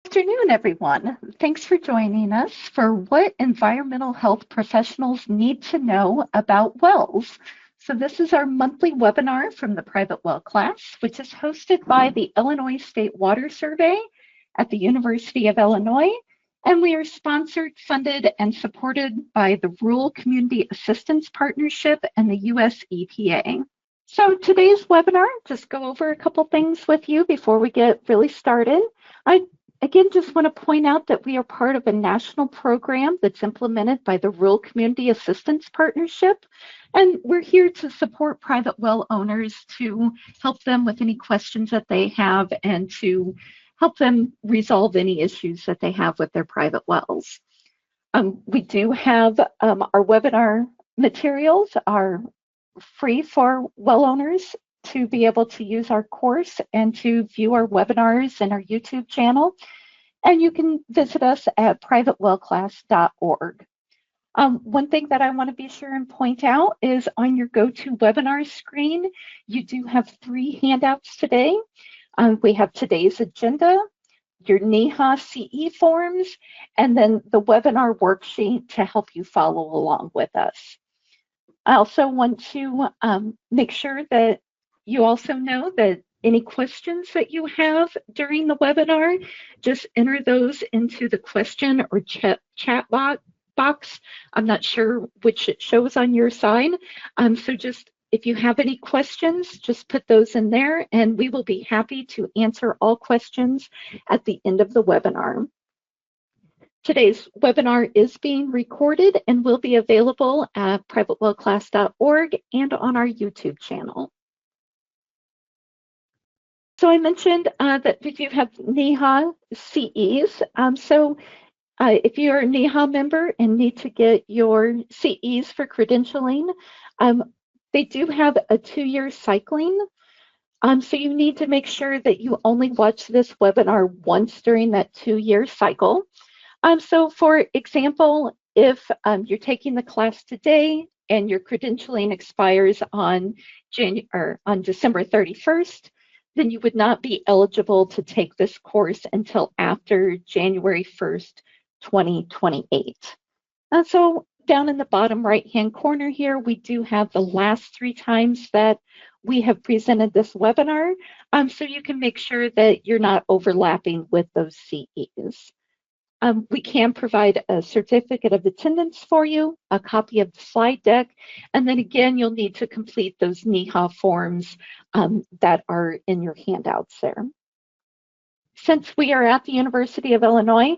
Afternoon, everyone. Thanks for joining us for What Environmental Health Professionals Need to Know About Wells. So this is our monthly webinar from the private well class, which is hosted by the Illinois State Water Survey at the University of Illinois. And we are sponsored, funded, and supported by the Rural Community Assistance Partnership and the US EPA. So today's webinar, just go over a couple things with you before we get really started. I again just want to point out that we are part of a national program that's implemented by the Rural Community Assistance Partnership, and we're here to support private well owners to help them with any questions that they have and to help them resolve any issues that they have with their private wells. We do have our webinar materials are free for well owners to be able to use our course and to view our webinars and our YouTube channel. And you can visit us at privatewellclass.org. One thing that I want to be sure and point out is on your GoToWebinar screen, you do have 3 handouts today. We have today's agenda, your NEHA CE forms, and then the webinar worksheet to help you follow along with us. I also want to make sure that you also know that any questions that you have during the webinar, just enter those into the question or chat box. I'm not sure which it shows on your side. So just if you have any questions, just put those in there and we will be happy to answer all questions at the end of the webinar. Today's webinar is being recorded and will be available at privatewellclass.org and on our YouTube channel. So I mentioned that we do have NEHA CEs. If you're a NEHA member and need to get your CEs for credentialing, they do have a 2-year cycling. So you need to make sure that you only watch this webinar once during that 2-year cycle. So for example, if you're taking the class today and your credentialing expires on December 31st, then you would not be eligible to take this course until after January 1st, 2028. So down in the bottom right-hand corner here, we do have the last 3 times that we have presented this webinar, so you can make sure that you're not overlapping with those CEs. We can provide a certificate of attendance for you, a copy of the slide deck, and then again, you'll need to complete those NEHA forms that are in your handouts there. Since we are at the University of Illinois,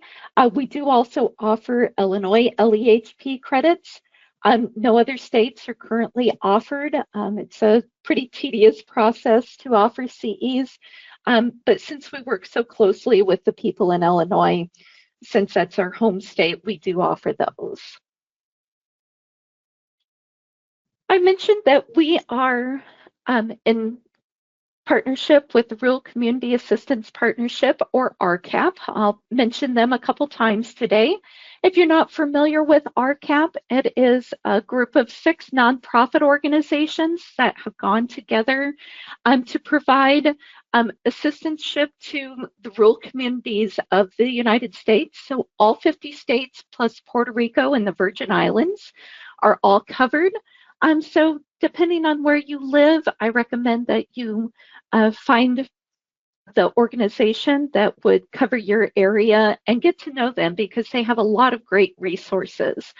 we do also offer Illinois LEHP credits. No other states are currently offered. It's a pretty tedious process to offer CEs, but since we work so closely with the people in Illinois, since that's our home state, we do offer those. I mentioned that we are in partnership with the Rural Community Assistance Partnership, or RCAP. I'll mention them a couple times today. If you're not familiar with RCAP, it is a group of 6 nonprofit organizations that have gone together to provide assistance to the rural communities of the United States. So all 50 states plus Puerto Rico and the Virgin Islands are all covered. So depending on where you live, I recommend that you find the organization that would cover your area and get to know them because they have a lot of great resources.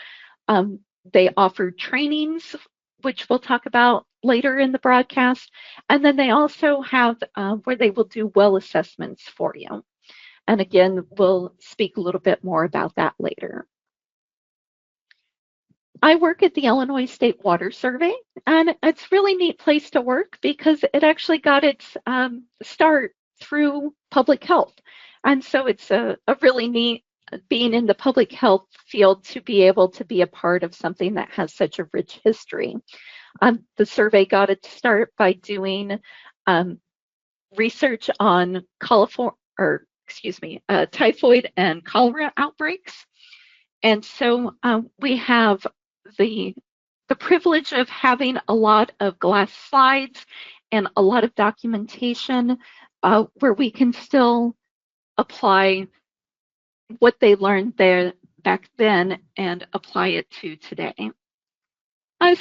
They offer trainings, which we'll talk about later in the broadcast, and then they also have where they will do well assessments for you. And again, we'll speak a little bit more about that later. I work at the Illinois State Water Survey, and it's a really neat place to work because it actually got its start through public health. And so it's a really neat being in the public health field to be able to be a part of something that has such a rich history. The survey got its start by doing research on typhoid and cholera outbreaks. And so we have the privilege of having a lot of glass slides and a lot of documentation where we can still apply what they learned there back then and apply it to today.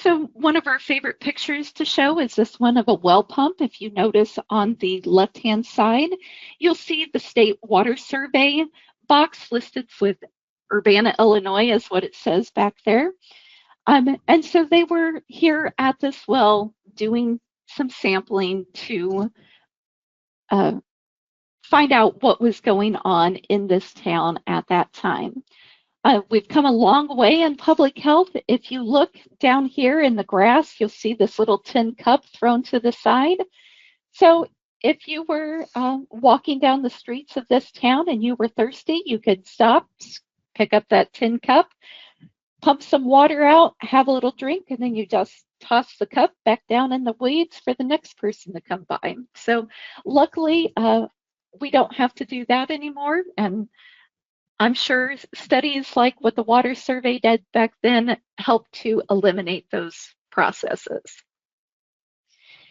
So one of our favorite pictures to show is this one of a well pump. If you notice on the left-hand side, you'll see the State Water Survey box listed with Urbana, Illinois is what it says back there. And so they were here at this well doing some sampling to find out what was going on in this town at that time. We've come a long way in public health. If you look down here in the grass, you'll see this little tin cup thrown to the side. So if you were walking down the streets of this town and you were thirsty, you could stop, pick up that tin cup, pump some water out, have a little drink, and then you just toss the cup back down in the weeds for the next person to come by. So luckily, we don't have to do that anymore. And I'm sure studies like what the Water Survey did back then helped to eliminate those processes.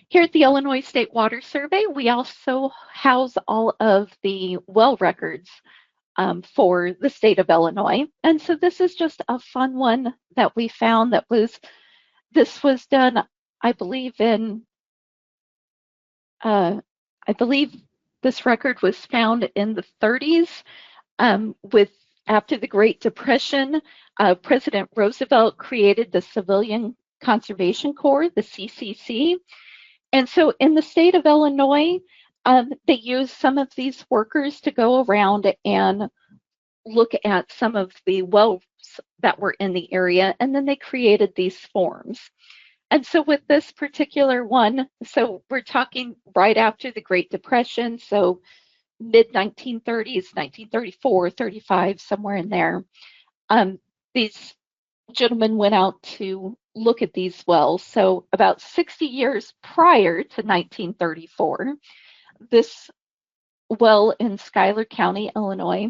Here at the Illinois State Water Survey, we also house all of the well records for the state of Illinois. And so this is just a fun one that we found this was done, I believe this record was found in the 30s. After the Great Depression, President Roosevelt created the Civilian Conservation Corps, the CCC. And so in the state of Illinois, they used some of these workers to go around and look at some of the wells that were in the area, and then they created these forms. And so with this particular one, so we're talking right after the Great Depression, so mid-1930s, 1934, 35, somewhere in there. These gentlemen went out to look at these wells. So about 60 years prior to 1934, this well in Schuyler County, Illinois,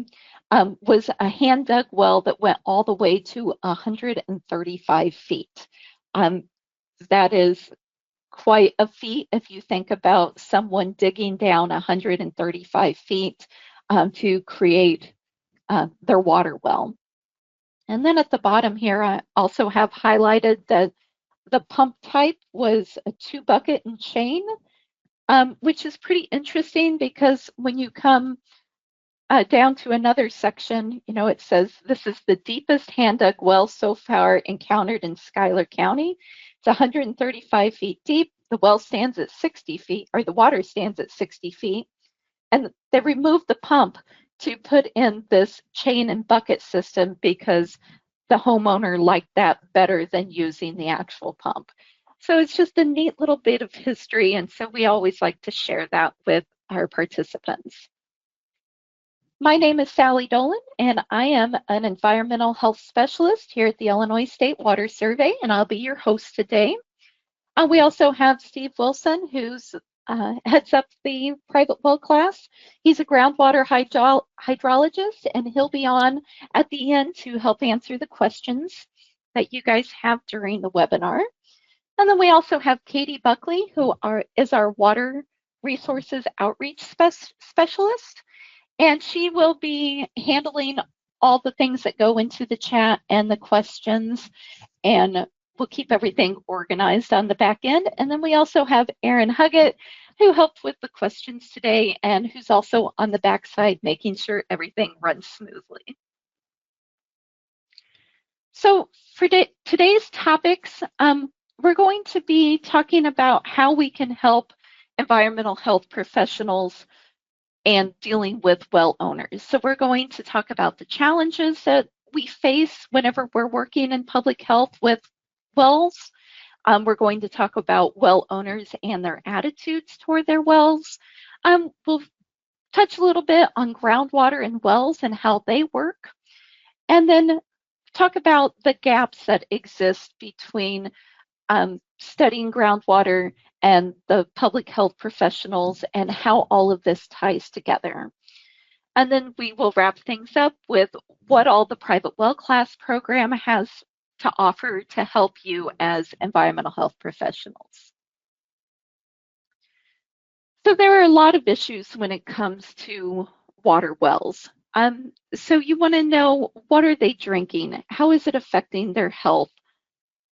was a hand-dug well that went all the way to 135 feet. That is quite a feat if you think about someone digging down 135 feet to create their water well. And then at the bottom here, I also have highlighted that the pump type was a 2-bucket and chain, which is pretty interesting because when you come down to another section, it says this is the deepest hand-dug well so far encountered in Schuyler County. It's 135 feet deep. The well stands at 60 feet, or the water stands at 60 feet. And they removed the pump to put in this chain and bucket system because the homeowner liked that better than using the actual pump. So it's just a neat little bit of history, and so we always like to share that with our participants. My name is Sally Dolan, and I am an environmental health specialist here at the Illinois State Water Survey, and I'll be your host today. We also have Steve Wilson, who's heads up the private well class. He's a groundwater hydrologist, and he'll be on at the end to help answer the questions that you guys have during the webinar. And then we also have Katie Buckley, who is our water resources outreach specialist. And she will be handling all the things that go into the chat and the questions, and we'll keep everything organized on the back end. And then we also have Erin Huggett, who helped with the questions today and who's also on the backside making sure everything runs smoothly. So for today's topics, we're going to be talking about how we can help environmental health professionals and dealing with well owners. So we're going to talk about the challenges that we face whenever we're working in public health with wells. We're going to talk about well owners and their attitudes toward their wells. We'll touch a little bit on groundwater and wells and how they work. And then talk about the gaps that exist between studying groundwater and the public health professionals and how all of this ties together. And then we will wrap things up with what all the private well class program has to offer to help you as environmental health professionals. So there are a lot of issues when it comes to water wells. So you want to know, what are they drinking? How is it affecting their health?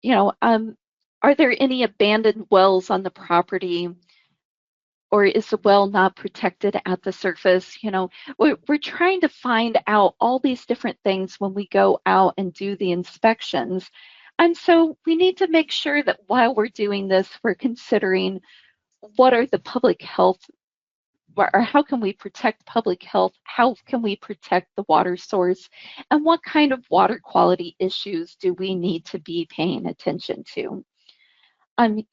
You know, are there any abandoned wells on the property, or is the well not protected at the surface? We're trying to find out all these different things when we go out and do the inspections. And so we need to make sure that while we're doing this, we're considering what are the public health, or how can we protect public health? How can we protect the water source? And what kind of water quality issues do we need to be paying attention to? Um,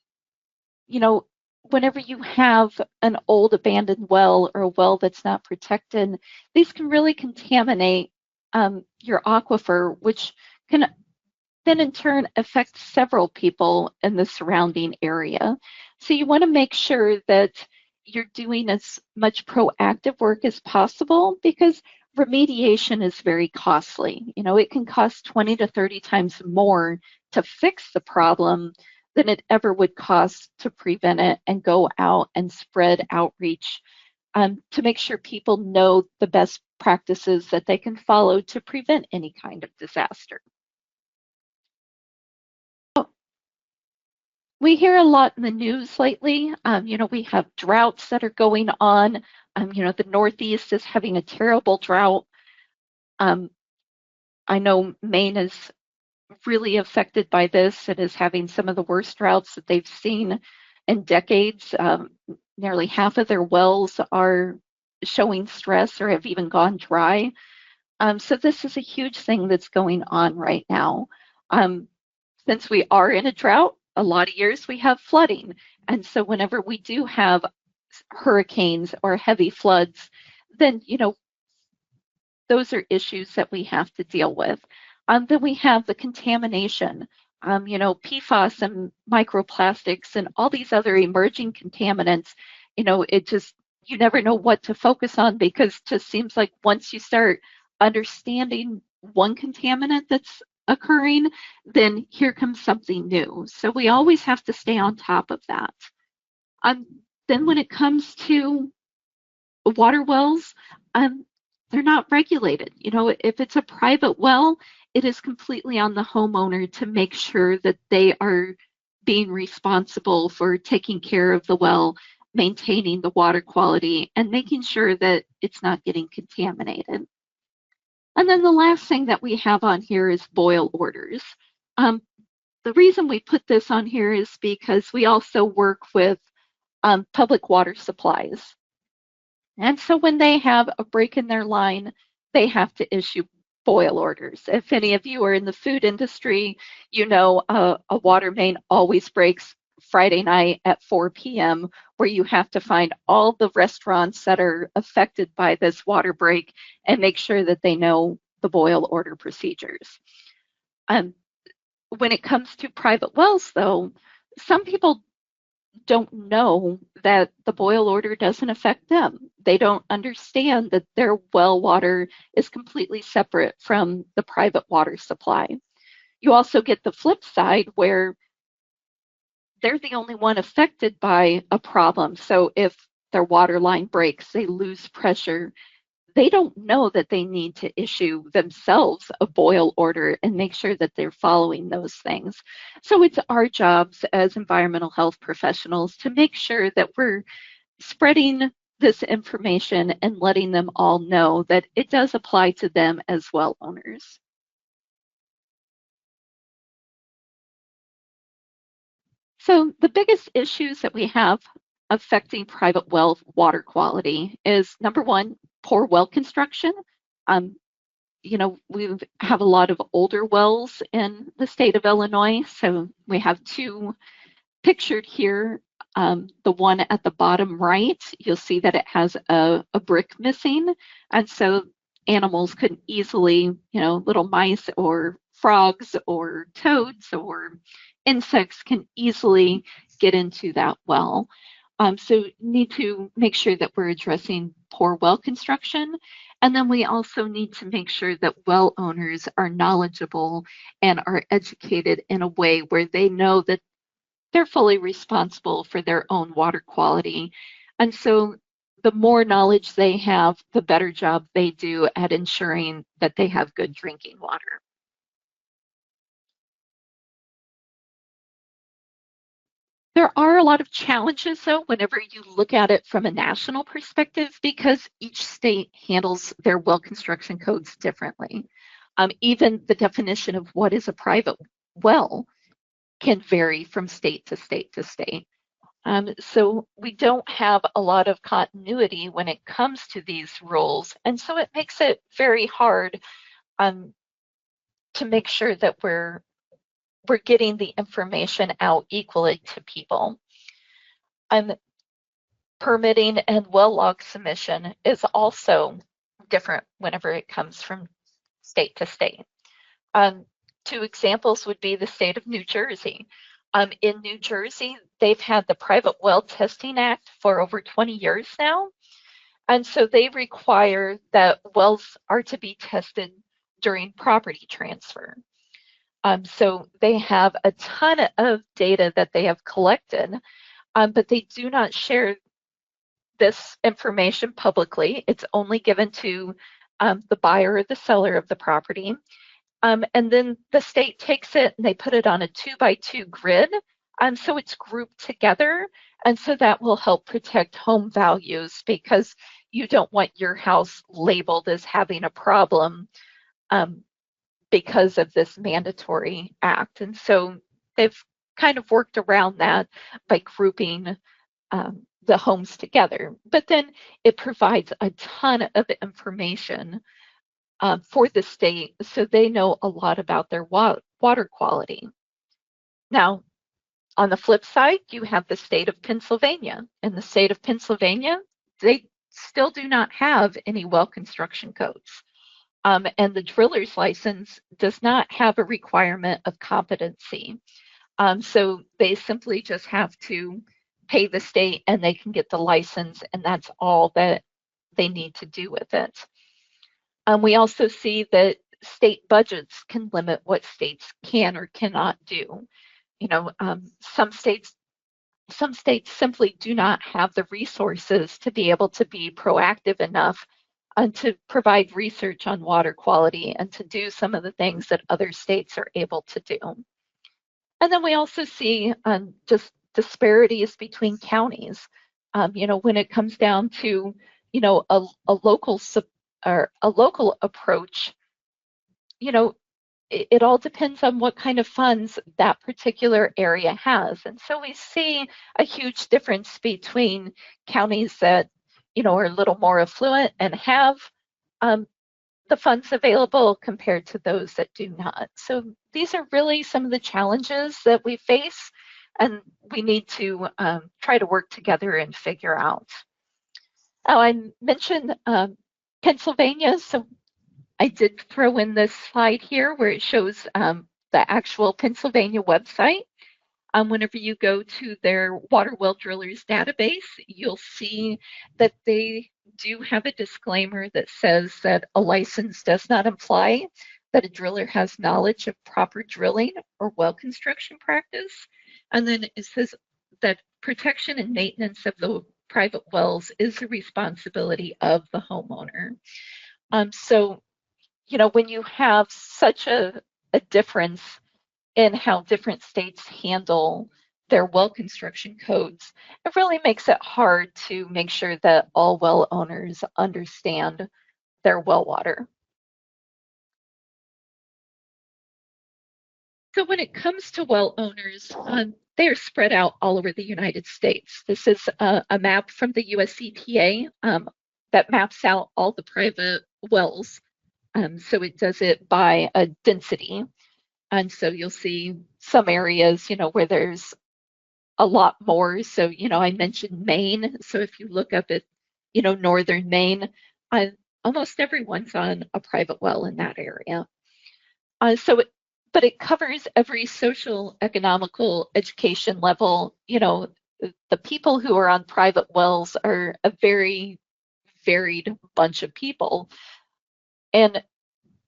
you know, Whenever you have an old abandoned well or a well that's not protected, these can really contaminate your aquifer, which can then in turn affect several people in the surrounding area. So you want to make sure that you're doing as much proactive work as possible, because remediation is very costly. It can cost 20 to 30 times more to fix the problem than it ever would cost to prevent it and go out and spread outreach to make sure people know the best practices that they can follow to prevent any kind of disaster. We hear a lot in the news lately. We have droughts that are going on. The Northeast is having a terrible drought. Um, I know Maine is really affected by this and is having some of the worst droughts that they've seen in decades. Nearly half of their wells are showing stress or have even gone dry. So this is a huge thing that's going on right now. Since we are in a drought, a lot of years we have flooding. And so whenever we do have hurricanes or heavy floods, then, those are issues that we have to deal with. Then we have the contamination, PFAS and microplastics and all these other emerging contaminants. You never know what to focus on, because it just seems like once you start understanding one contaminant that's occurring, then here comes something new. So we always have to stay on top of that. Um, then when it comes to water wells, um, they're not regulated. If it's a private well, it is completely on the homeowner to make sure that they are being responsible for taking care of the well, maintaining the water quality, and making sure that it's not getting contaminated. And then the last thing that we have on here is boil orders. The reason we put this on here is because we also work with public water supplies. And so when they have a break in their line, they have to issue boil orders. If any of you are in the food industry, a water main always breaks Friday night at 4 p.m., where you have to find all the restaurants that are affected by this water break and make sure that they know the boil order procedures. When it comes to private wells, though, some people don't know that the boil order doesn't affect them. They don't understand that their well water is completely separate from the private water supply. You also get the flip side, where they're the only one affected by a problem. So if their water line breaks, they lose pressure, they don't know that they need to issue themselves a boil order and make sure that they're following those things. So it's our jobs as environmental health professionals to make sure that we're spreading this information and letting them all know that it does apply to them as well owners. So the biggest issues that we have affecting private well water quality is, number one, poor well construction. Um, we have a lot of older wells in the state of Illinois. So we have two pictured here. The one at the bottom right, you'll see that it has a brick missing. And so animals could easily, little mice or frogs or toads or insects can easily get into that well. So need to make sure that we're addressing poor well construction. And then we also need to make sure that well owners are knowledgeable and are educated in a way where they know that they're fully responsible for their own water quality. And so the more knowledge they have, the better job they do at ensuring that they have good drinking water. There are a lot of challenges, though, whenever you look at it from a national perspective, because each state handles their well construction codes differently. Even the definition of what is a private well can vary from state to state to state. So we don't have a lot of continuity when it comes to these rules, and so it makes it very hard to make sure that we're getting the information out equally to people. Permitting and well log submission is also different whenever it comes from state to state. Two examples would be the state of New Jersey. In New Jersey, they've had the Private Well Testing Act for over 20 years now. And so they require that wells are to be tested during property transfer. So they have a ton of data that they have collected, but they do not share this information publicly. It's only given to the buyer or the seller of the property. And then the state takes it and they put it on a 2x2 grid. So it's grouped together. And so that will help protect home values, because you don't want your house labeled as having a problem because of this mandatory act. And so they've kind of worked around that by grouping the homes together. But then it provides a ton of information for the state, so they know a lot about their water quality. Now, on the flip side, you have the state of Pennsylvania. In the state of Pennsylvania, they still do not have any well construction codes. And the driller's license does not have a requirement of competency. So they simply just have to pay the state and they can get the license, and that's all that they need to do with it. We also see that state budgets can limit what states can or cannot do. Some states simply do not have the resources to be able to be proactive enough and to provide research on water quality and to do some of the things that other states are able to do. And then we also see just disparities between counties. When it comes down to, a local approach, it all depends on what kind of funds that particular area has. And so we see a huge difference between counties that, are a little more affluent and have the funds available compared to those that do not. So these are really some of the challenges that we face, and we need to try to work together and figure out. Oh, I mentioned Pennsylvania, so I did throw in this slide here where it shows the actual Pennsylvania website. Whenever you go to their water well drillers database, you'll see that they do have a disclaimer that says that a license does not imply that a driller has knowledge of proper drilling or well construction practice. And then it says that protection and maintenance of the private wells is the responsibility of the homeowner. So, when you have such a difference in how different states handle their well construction codes, it really makes it hard to make sure that all well owners understand their well water. So when it comes to well owners, they are spread out all over the United States. This is a map from the US EPA that maps out all the private wells. So it does it by a density. And so you'll see some areas, where there's a lot more. So, I mentioned Maine. So if you look up at, northern Maine, almost everyone's on a private well in that area. But it covers every social, economical, education level. The people who are on private wells are a very varied bunch of people. And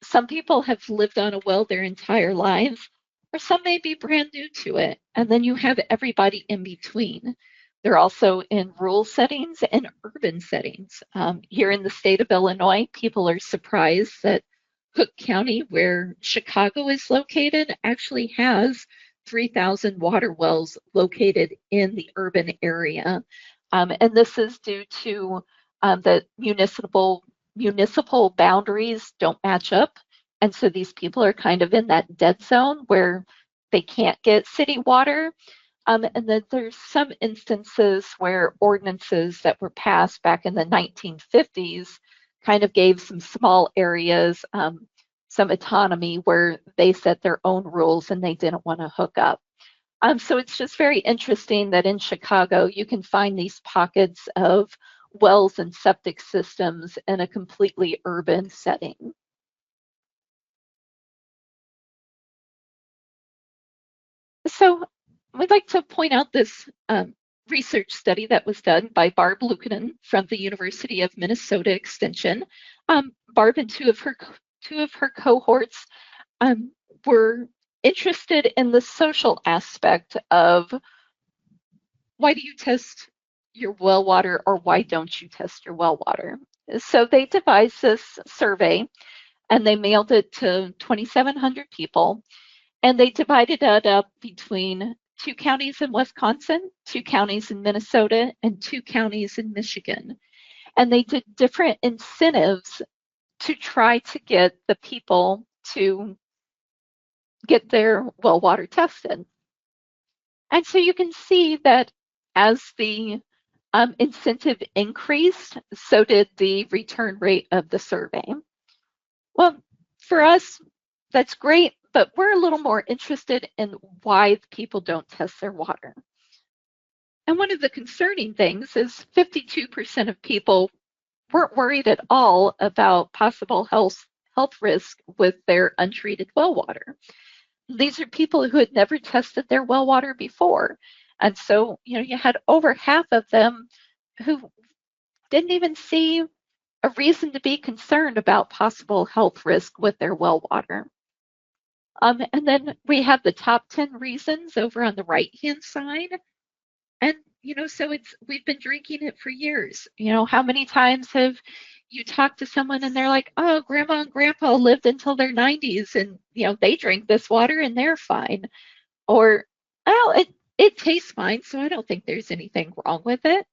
some people have lived on a well their entire lives, or some may be brand new to it. And then you have everybody in between. They're also in rural settings and urban settings. Here in the state of Illinois, people are surprised that Cook County, where Chicago is located, actually has 3,000 water wells located in the urban area. And this is due to the municipal boundaries don't match up. And so these people are kind of in that dead zone where they can't get city water. And then there's some instances where ordinances that were passed back in the 1950s kind of gave some small areas some autonomy where they set their own rules and they didn't want to hook up. So it's just very interesting that in Chicago you can find these pockets of wells and septic systems in a completely urban setting. So we'd like to point out this research study that was done by Barb Luukkonen from the University of Minnesota Extension. Barb and two of her cohorts were interested in the social aspect of why do you test your well water or why don't you test your well water? So they devised this survey and they mailed it to 2,700 people. And they divided it up between 2 counties in Wisconsin, 2 counties in Minnesota, and 2 counties in Michigan. And they did different incentives to try to get the people to get their well water tested. And so you can see that as the incentive increased, so did the return rate of the survey. Well, for us, that's great, but we're a little more interested in why people don't test their water. And one of the concerning things is 52% of people weren't worried at all about possible health risk with their untreated well water. These are people who had never tested their well water before. And so, you had over half of them who didn't even see a reason to be concerned about possible health risk with their well water. And then we have the top 10 reasons over on the right-hand side. And, so we've been drinking it for years. How many times have you talked to someone and they're like, oh, grandma and grandpa lived until their 90s and, they drink this water and they're fine. Or, oh, it tastes fine, so I don't think there's anything wrong with it.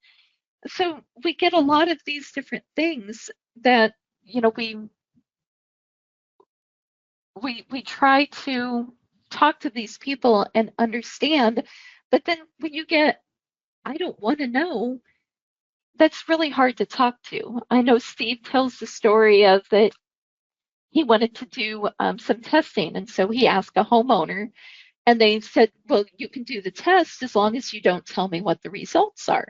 So we get a lot of these different things that, we try to talk to these people and understand, but then when you get, I don't want to know, that's really hard to talk to. I know Steve tells the story of that he wanted to do some testing, and so he asked a homeowner, and they said, well, you can do the test as long as you don't tell me what the results are.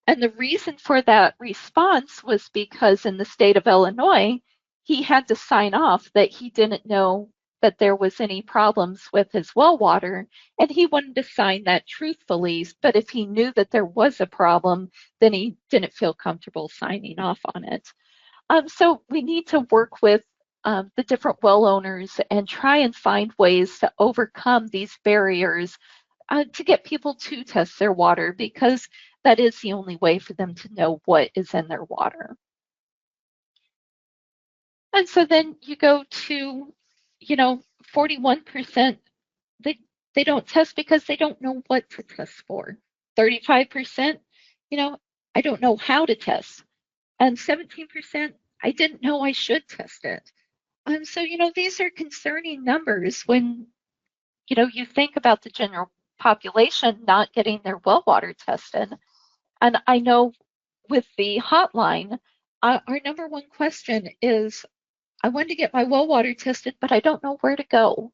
And the reason for that response was because in the state of Illinois, he had to sign off that he didn't know that there was any problems with his well water, and he wanted to sign that truthfully. But if he knew that there was a problem, then he didn't feel comfortable signing off on it. So we need to work with the different well owners and try and find ways to overcome these barriers to get people to test their water, because that is the only way for them to know what is in their water. And so then you go to, 41%, they don't test because they don't know what to test for. 35%, I don't know how to test. And 17%, I didn't know I should test it. And so, these are concerning numbers when, you think about the general population not getting their well water tested. And I know with the hotline, our number one question is, I want to get my well water tested, but I don't know where to go.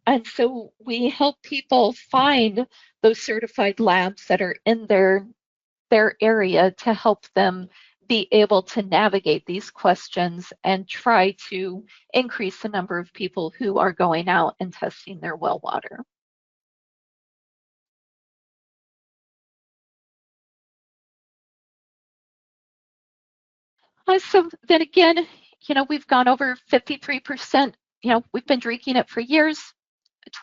And so we help people find those certified labs that are in their area to help them be able to navigate these questions and try to increase the number of people who are going out and testing their well water. So then again, we've gone over 53%, we've been drinking it for years,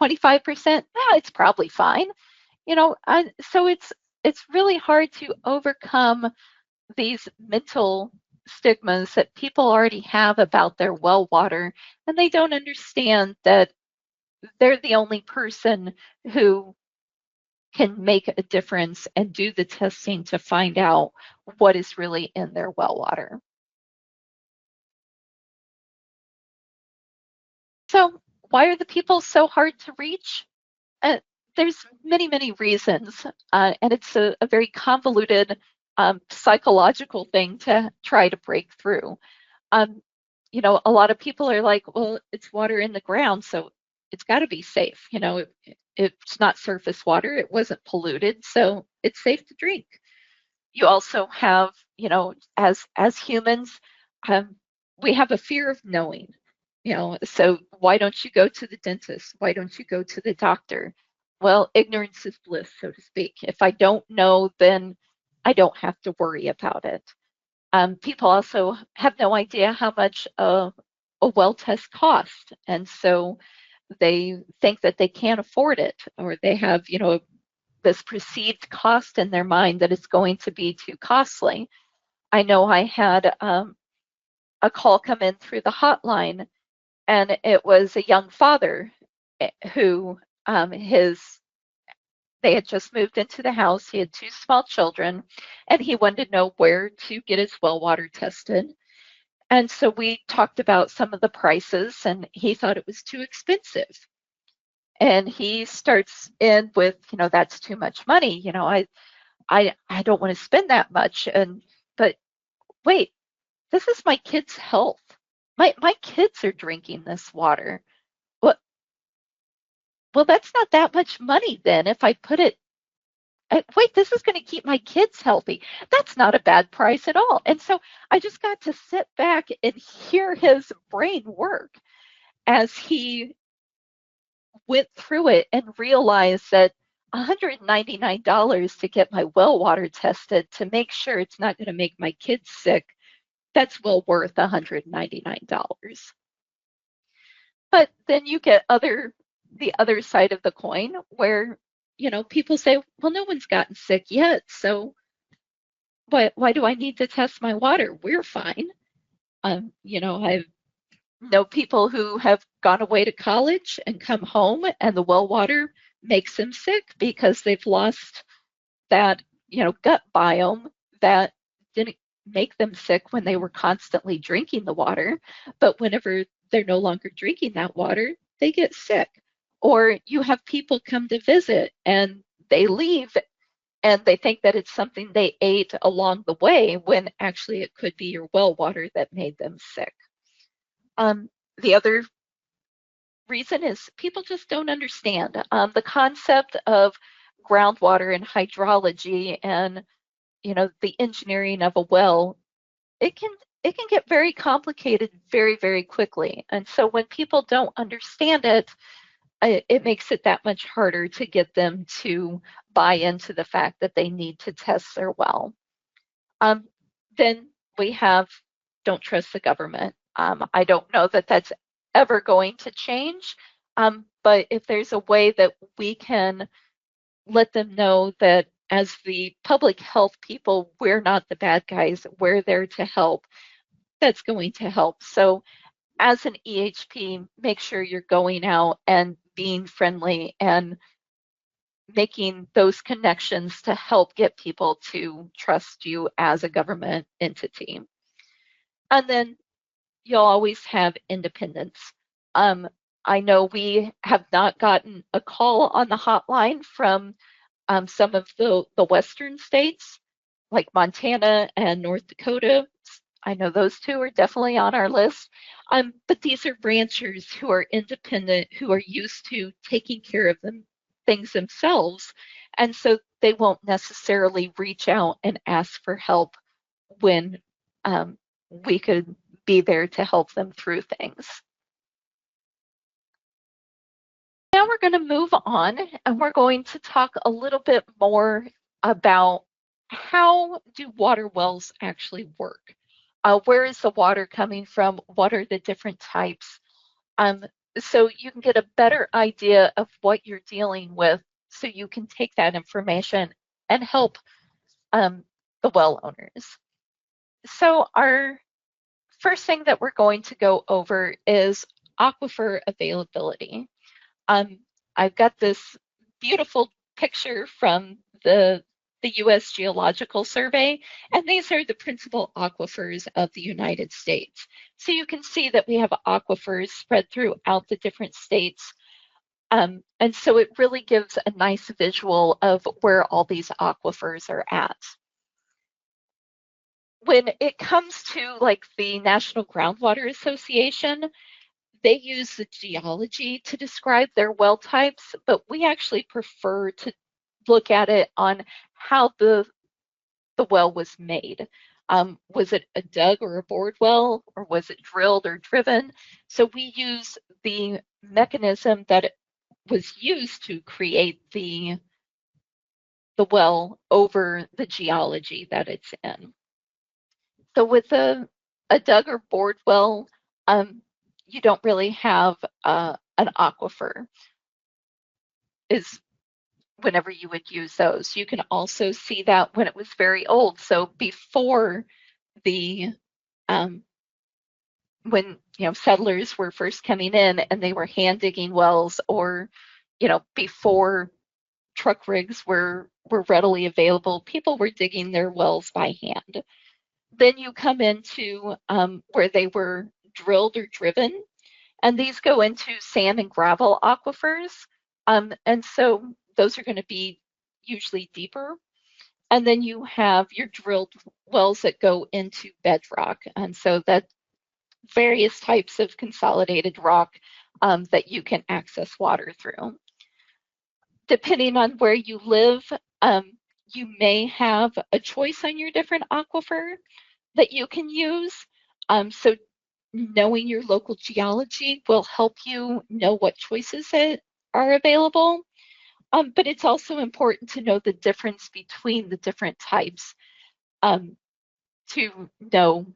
25%, it's probably fine. So it's it's really hard to overcome these mental stigmas that people already have about their well water, and they don't understand that they're the only person who can make a difference and do the testing to find out what is really in their well water. So, why are the people so hard to reach? Uh, there's many reasons, and it's a very convoluted psychological thing to try to break through. Um, a lot of people are like, well, it's water in the ground, so it's got to be safe. It's not surface water, it wasn't polluted, so it's safe to drink. You also have, as humans, um, we have a fear of knowing. So why don't you go to the dentist? Why don't you go to the doctor? Well, ignorance is bliss, so to speak. If I don't know, then I don't have to worry about it. People also have no idea how much a well test costs, and so they think that they can't afford it, or they have, this perceived cost in their mind that it's going to be too costly. I know I had a call come in through the hotline, and it was a young father who his they had just moved into the house. He had two small children, and he wanted to know where to get his well water tested. And so we talked about some of the prices, and he thought it was too expensive. And he starts in with, that's too much money. I don't want to spend that much. But wait, this is my kid's health. My kids are drinking this water. Well, well, that's not that much money then if I put it. Wait, this is going to keep my kids healthy. That's not a bad price at all. And so I just got to sit back and hear his brain work as he went through it and realized that $199 to get my well water tested to make sure it's not going to make my kids sick, that's well worth $199. But then you get the other side of the coin where, people say, well, no one's gotten sick yet, so why do I need to test my water? We're fine. I know people who have gone away to college and come home and the well water makes them sick because they've lost that, gut biome that didn't make them sick when they were constantly drinking the water. But whenever they're no longer drinking that water, they get sick. Or you have people come to visit and they leave and they think that it's something they ate along the way when actually it could be your well water that made them sick. The other reason is people just don't understand the concept of groundwater and hydrology and the engineering of a well. It can get very complicated very quickly, and so when people don't understand it, it makes it that much harder to get them to buy into the fact that they need to test their well. Um, then we have don't trust the government. I don't know that that's ever going to change, but if there's a way that we can let them know that as the public health people, we're not the bad guys, we're there to help, that's going to help. So as an EHP, make sure you're going out and being friendly and making those connections to help get people to trust you as a government entity. And then you'll always have independence. Um, I know we have not gotten a call on the hotline from some of the western states, like Montana and North Dakota. I know those two are definitely on our list. But these are ranchers who are independent, who are used to taking care of things themselves. And so they won't necessarily reach out and ask for help when we could be there to help them through things. Now we're going to move on and we're going to talk a little bit more about how do water wells actually work? Where is the water coming from? What are the different types? Um, so you can get a better idea of what you're dealing with so you can take that information and help the well owners. So our first thing that we're going to go over is aquifer availability. I've got this beautiful picture from the U.S. Geological Survey, and these are the principal aquifers of the United States. So you can see that we have aquifers spread throughout the different states. And so it really gives a nice visual of where all these aquifers are at. When it comes to like the National Groundwater Association, they use the geology to describe their well types, but we actually prefer to look at it on how the well was made. Was it a dug or a bored well, or was it drilled or driven? So we use the mechanism that was used to create the well over the geology that it's in. So with a dug or bored well, you don't really have an aquifer is whenever you would use those. You can also see that when it was very old. So before the when settlers were first coming in and they were hand digging wells, or before truck rigs were readily available, people were digging their wells by hand. Then you come into where they were drilled or driven, and these go into sand and gravel aquifers. And so those are going to be usually deeper. And then you have your drilled wells that go into bedrock. And so that various types of consolidated rock that you can access water through. Depending on where you live, you may have a choice on your different aquifer that you can use. So knowing your local geology will help you know what choices are available. But it's also important to know the difference between the different types to know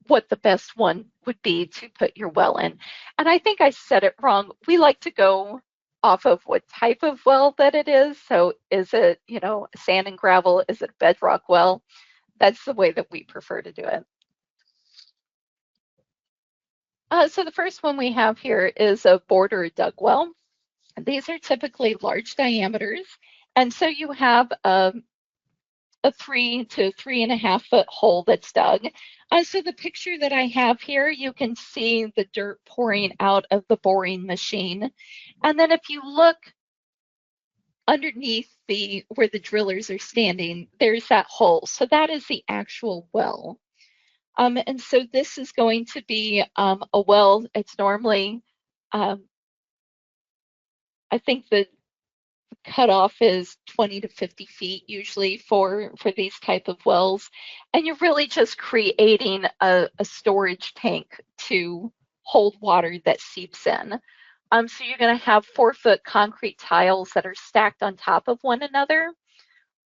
what the best one would be to put your well in. And I think I said it wrong. We like to go off of what type of well that it is. So is it, sand and gravel? Is it bedrock well? That's the way that we prefer to do it. So the first one we have here is a bored or a dug well. These are typically large diameters. And so you have a 3 to 3.5 foot hole that's dug. So the picture that I have here, you can see the dirt pouring out of the boring machine. And then if you look underneath where the drillers are standing, there's that hole. So that is the actual well. And so this is going to be a well. It's normally, I think the cutoff is 20 to 50 feet usually for these type of wells. And you're really just creating a storage tank to hold water that seeps in. So you're going to have 4-foot concrete tiles that are stacked on top of one another.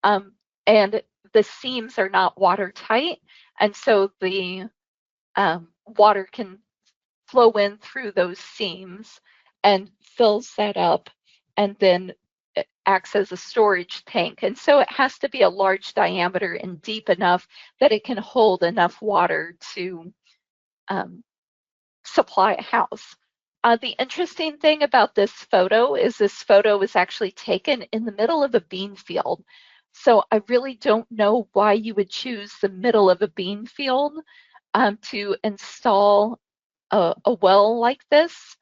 And the seams are not watertight. And so the water can flow in through those seams and fills that up, and then it acts as a storage tank. And so it has to be a large diameter and deep enough that it can hold enough water to supply a house. The interesting thing about this photo is actually taken in the middle of a bean field. So I really don't know why you would choose the middle of a bean field to install a well like this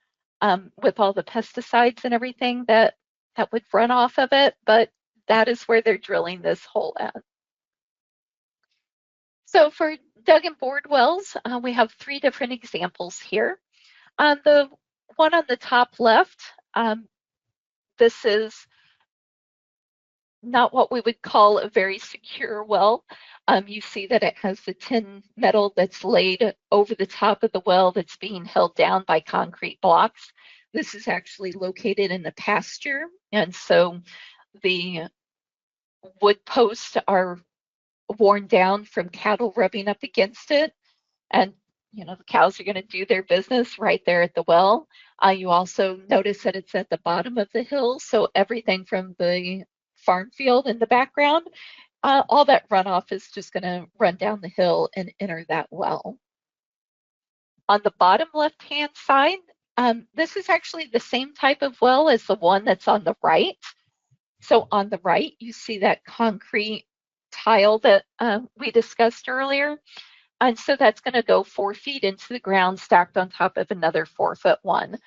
with all the pesticides and everything that would run off of it, but that is where they're drilling this hole at. So for dug and bored wells, we have 3 different examples here. The one on the top left, this is not what we would call a very secure well. You see that it has the tin metal that's laid over the top of the well that's being held down by concrete blocks. This is actually located in a pasture, and so the wood posts are worn down from cattle rubbing up against it, and the cows are going to do their business right there at the well. You also notice that it's at the bottom of the hill, so everything from the farm field in the background, all that runoff is just going to run down the hill and enter that well. On the bottom left-hand side, this is actually the same type of well as the one that's on the right. So on the right, you see that concrete tile that we discussed earlier. And so that's going to go 4 feet into the ground, stacked on top of another 4-foot one.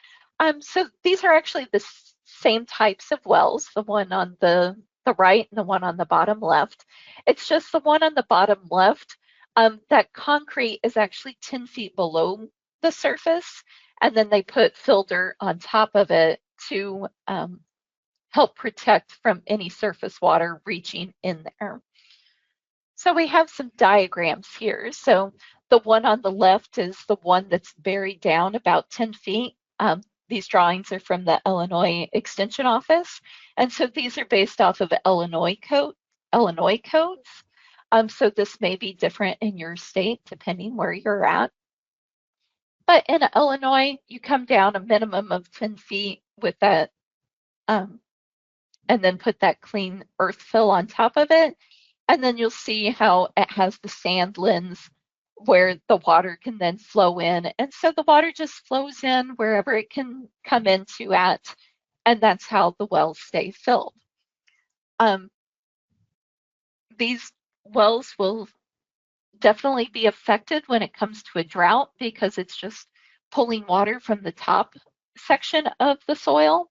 So these are actually the same types of wells, the one on the right and the one on the bottom left. It's just the one on the bottom left, that concrete is actually 10 feet below the surface, and then they put fill dirt on top of it to help protect from any surface water reaching in there. So we have some diagrams here. So the one on the left is the one that's buried down about 10 feet. These drawings are from the Illinois Extension Office. And so these are based off of Illinois codes. So this may be different in your state, depending where you're at. But in Illinois, you come down a minimum of 10 feet with that, and then put that clean earth fill on top of it. And then you'll see how it has the sand lens where the water can then flow in. And so the water just flows in wherever it can come into at, and that's how the wells stay filled. These wells will definitely be affected when it comes to a drought because it's just pulling water from the top section of the soil.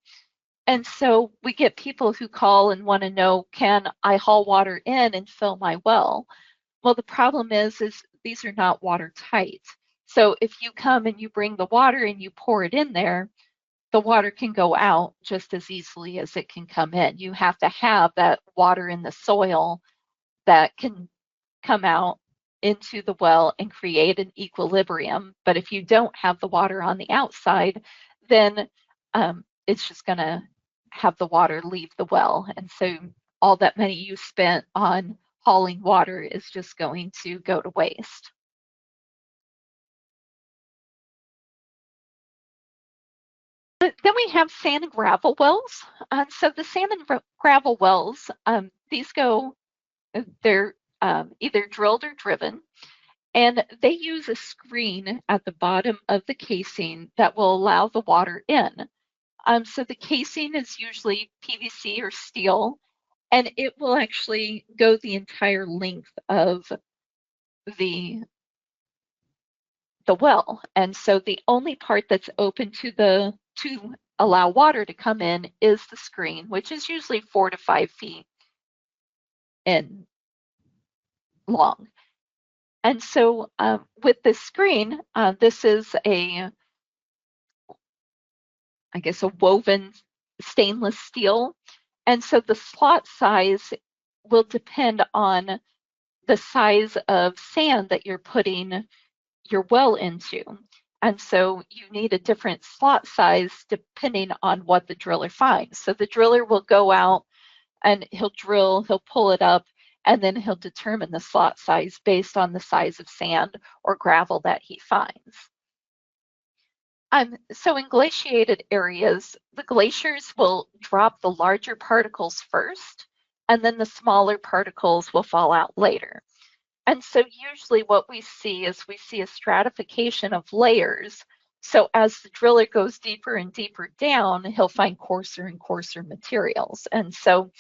And so we get people who call and want to know, can I haul water in and fill my well? Well, the problem is these are not watertight. So if you come and you bring the water and you pour it in there, the water can go out just as easily as it can come in. You have to have that water in the soil that can come out into the well and create an equilibrium. But if you don't have the water on the outside, then it's just going to have the water leave the well. And so all that money you spent on hauling water is just going to go to waste. But then we have sand and gravel wells. So the sand and gravel wells, these go, they're either drilled or driven, and they use a screen at the bottom of the casing that will allow the water in. So the casing is usually PVC or steel, and it will actually go the entire length of the well. And so the only part that's open to allow water to come in is the screen, which is usually 4 to 5 feet in long. And so with this screen, this is I guess a woven stainless steel. And so the slot size will depend on the size of sand that you're putting your well into. And so you need a different slot size depending on what the driller finds. So the driller will go out and he'll drill, he'll pull it up, and then he'll determine the slot size based on the size of sand or gravel that he finds. So in glaciated areas, the glaciers will drop the larger particles first, and then the smaller particles will fall out later. And so usually what we see is we see a stratification of layers. So as the driller goes deeper and deeper down, he'll find coarser and coarser materials. And so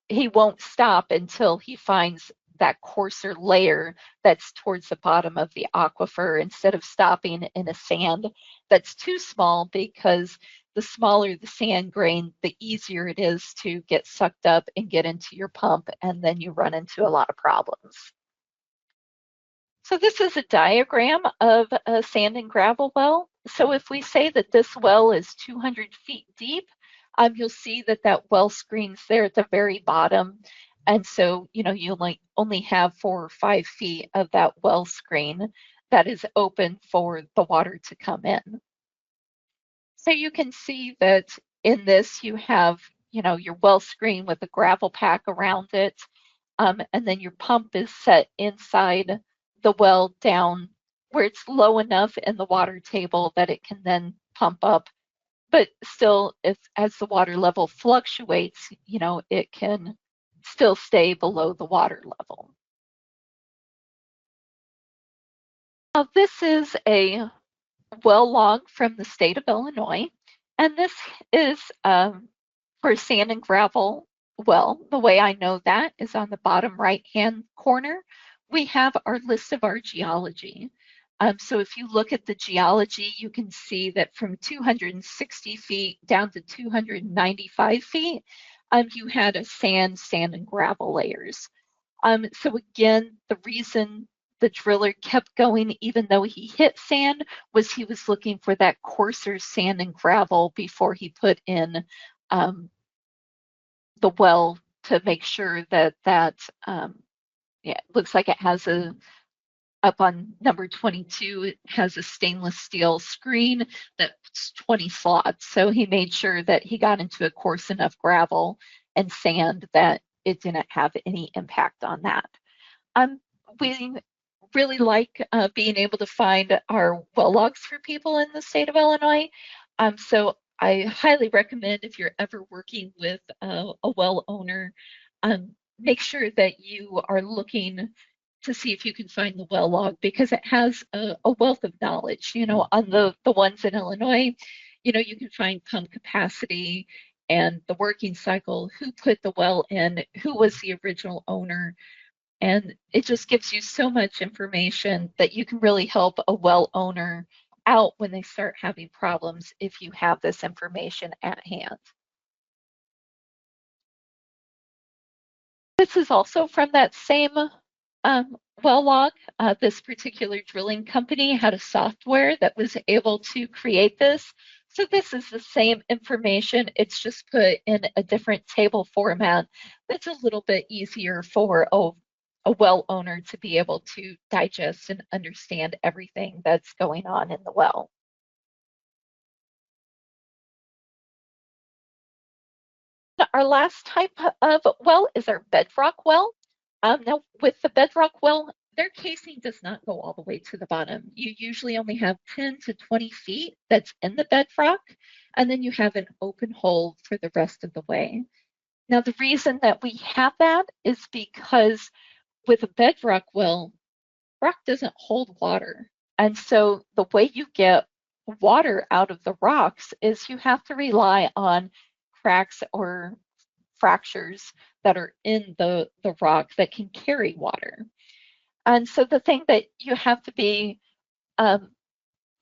he won't stop until he finds that coarser layer that's towards the bottom of the aquifer, instead of stopping in a sand that's too small, because the smaller the sand grain, the easier it is to get sucked up and get into your pump, and then you run into a lot of problems. So this is a diagram of a sand and gravel well. So if we say that this well is 200 feet deep, you'll see that that well screen's there at the very bottom. And so, you only have 4 or 5 feet of that well screen that is open for the water to come in. So you can see that in this you have, your well screen with a gravel pack around it. And then your pump is set inside the well down where it's low enough in the water table that it can then pump up but still, as the water level fluctuates, it can still stay below the water level. Now, this is a well log from the state of Illinois, and this is for sand and gravel well. The way I know that is on the bottom right-hand corner, we have our list of our geology. So if you look at the geology, you can see that from 260 feet down to 295 feet, you had a sand and gravel layers. So again, the reason the driller kept going even though he hit sand was he was looking for that coarser sand and gravel before he put in the well to make sure that yeah, it looks like it has up on number 22, it has a stainless steel screen that's 20 slots. So he made sure that he got into a coarse enough gravel and sand that it didn't have any impact on that. We really like being able to find our well logs for people in the state of Illinois. So I highly recommend if you're ever working with a well owner, make sure that you are looking to see if you can find the well log because it has a wealth of knowledge. On the ones in Illinois, you can find pump capacity and the working cycle, who put the well in, who was the original owner. And it just gives you so much information that you can really help a well owner out when they start having problems if you have this information at hand. This is also from that same well log. This particular drilling company had a software that was able to create this. So this is the same information, it's just put in a different table format that's a little bit easier for a well owner to be able to digest and understand everything that's going on in the well. Our last type of well is our bedrock well. Now, with the bedrock well, their casing does not go all the way to the bottom. You usually only have 10 to 20 feet that's in the bedrock, and then you have an open hole for the rest of the way. Now, the reason that we have that is because with a bedrock well, rock doesn't hold water. And so the way you get water out of the rocks is you have to rely on cracks or fractures that are in the rock that can carry water. And so the thing that you have to be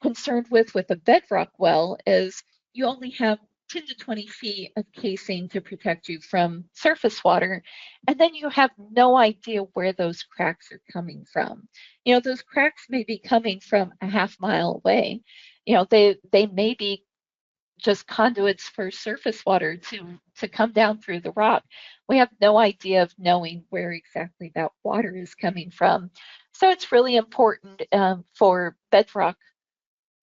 concerned with a bedrock well is you only have 10 to 20 feet of casing to protect you from surface water. And then you have no idea where those cracks are coming from. Those cracks may be coming from a half mile away. They may be just conduits for surface water to come down through the rock. We have no idea of knowing where exactly that water is coming from. So it's really important for bedrock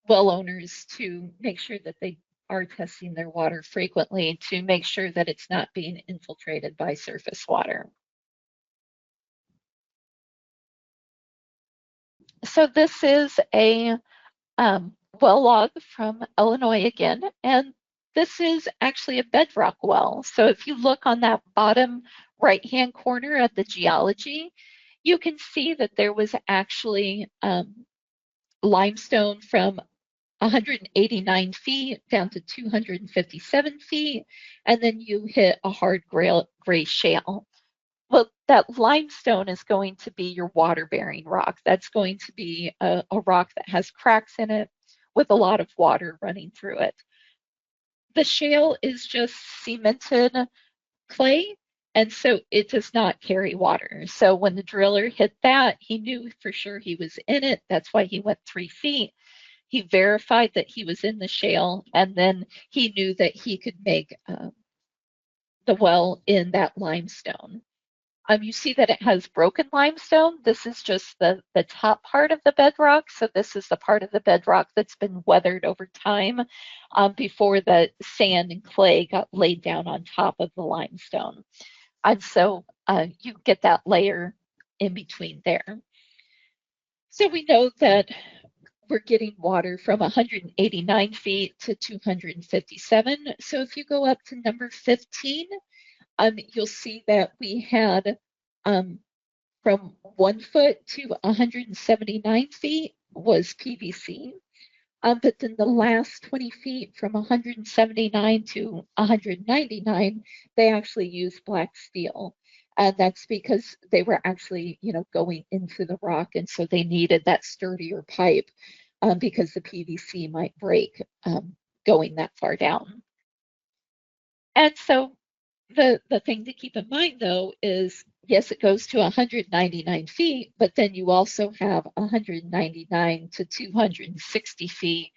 well owners to make sure that they are testing their water frequently to make sure that it's not being infiltrated by surface water. So this is a well log from Illinois again, and this is actually a bedrock well. So if you look on that bottom right-hand corner at the geology, you can see that there was actually limestone from 189 feet down to 257 feet, and then you hit a hard gray shale. Well, that limestone is going to be your water-bearing rock. That's going to be a rock that has cracks in it with a lot of water running through it. The shale is just cemented clay, and so it does not carry water. So when the driller hit that, he knew for sure he was in it. That's why he went 3 feet. He verified that he was in the shale, and then he knew that he could make the well in that limestone. You see that it has broken limestone. This is just the top part of the bedrock. So this is the part of the bedrock that's been weathered over time before the sand and clay got laid down on top of the limestone. And so you get that layer in between there. So we know that we're getting water from 189 feet to 257. So if you go up to number 15, you'll see that we had um, from 1 foot to 179 feet was PVC. But then the last 20 feet from 179 to 199, they actually used black steel. And that's because they were actually, going into the rock. And so they needed that sturdier pipe because the PVC might break going that far down. And so the thing to keep in mind though is yes, it goes to 199 feet, but then you also have 199 to 260 feet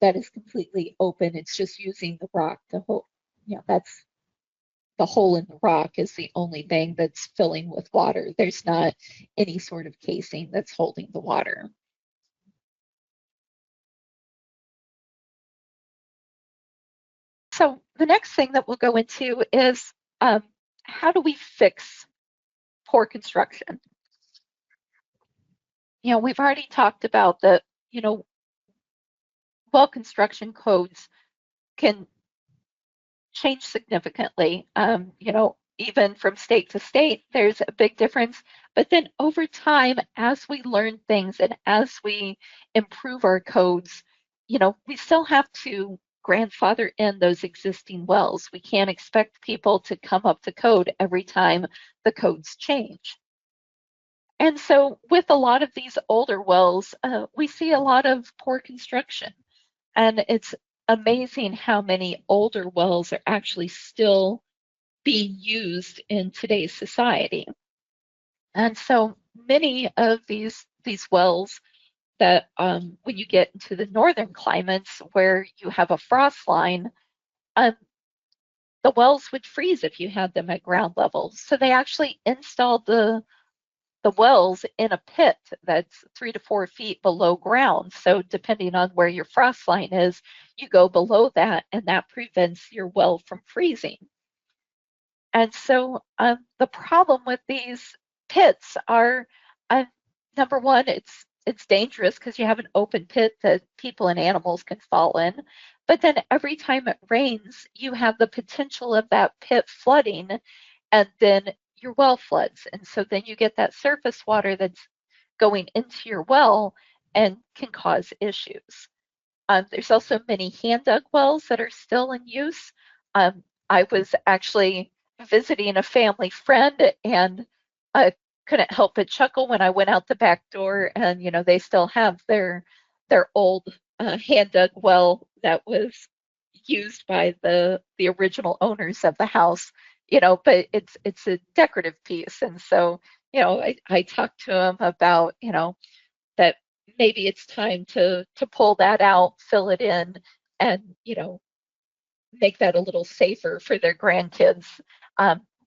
that is completely open. It's just using the rock. That's the hole in the rock is the only thing that's filling with water. There's not any sort of casing that's holding the water. So the next thing that we'll go into is how do we fix poor construction? We've already talked about that, well construction codes can change significantly. Even from state to state, there's a big difference. But then over time, as we learn things and as we improve our codes, we still have to grandfather in those existing wells. We can't expect people to come up to code every time the codes change. And so with a lot of these older wells, we see a lot of poor construction. And it's amazing how many older wells are actually still being used in today's society. And so many of these wells that when you get into the northern climates where you have a frost line, um, the wells would freeze if you had them at ground level. So they actually installed the wells in a pit that's 3 to 4 feet below ground. So depending on where your frost line is, you go below that, and that prevents your well from freezing. And so the problem with these pits are, uh, number one, it's dangerous because you have an open pit that people and animals can fall in. But then every time it rains, you have the potential of that pit flooding, and then your well floods. And so then you get that surface water that's going into your well and can cause issues. There's also many hand dug wells that are still in use. I was actually visiting a family friend and I couldn't help but chuckle when I went out the back door and they still have their old hand dug well that was used by the original owners of the house, but it's a decorative piece. And so, I talked to him about, that maybe it's time to pull that out, fill it in, and make that a little safer for their grandkids.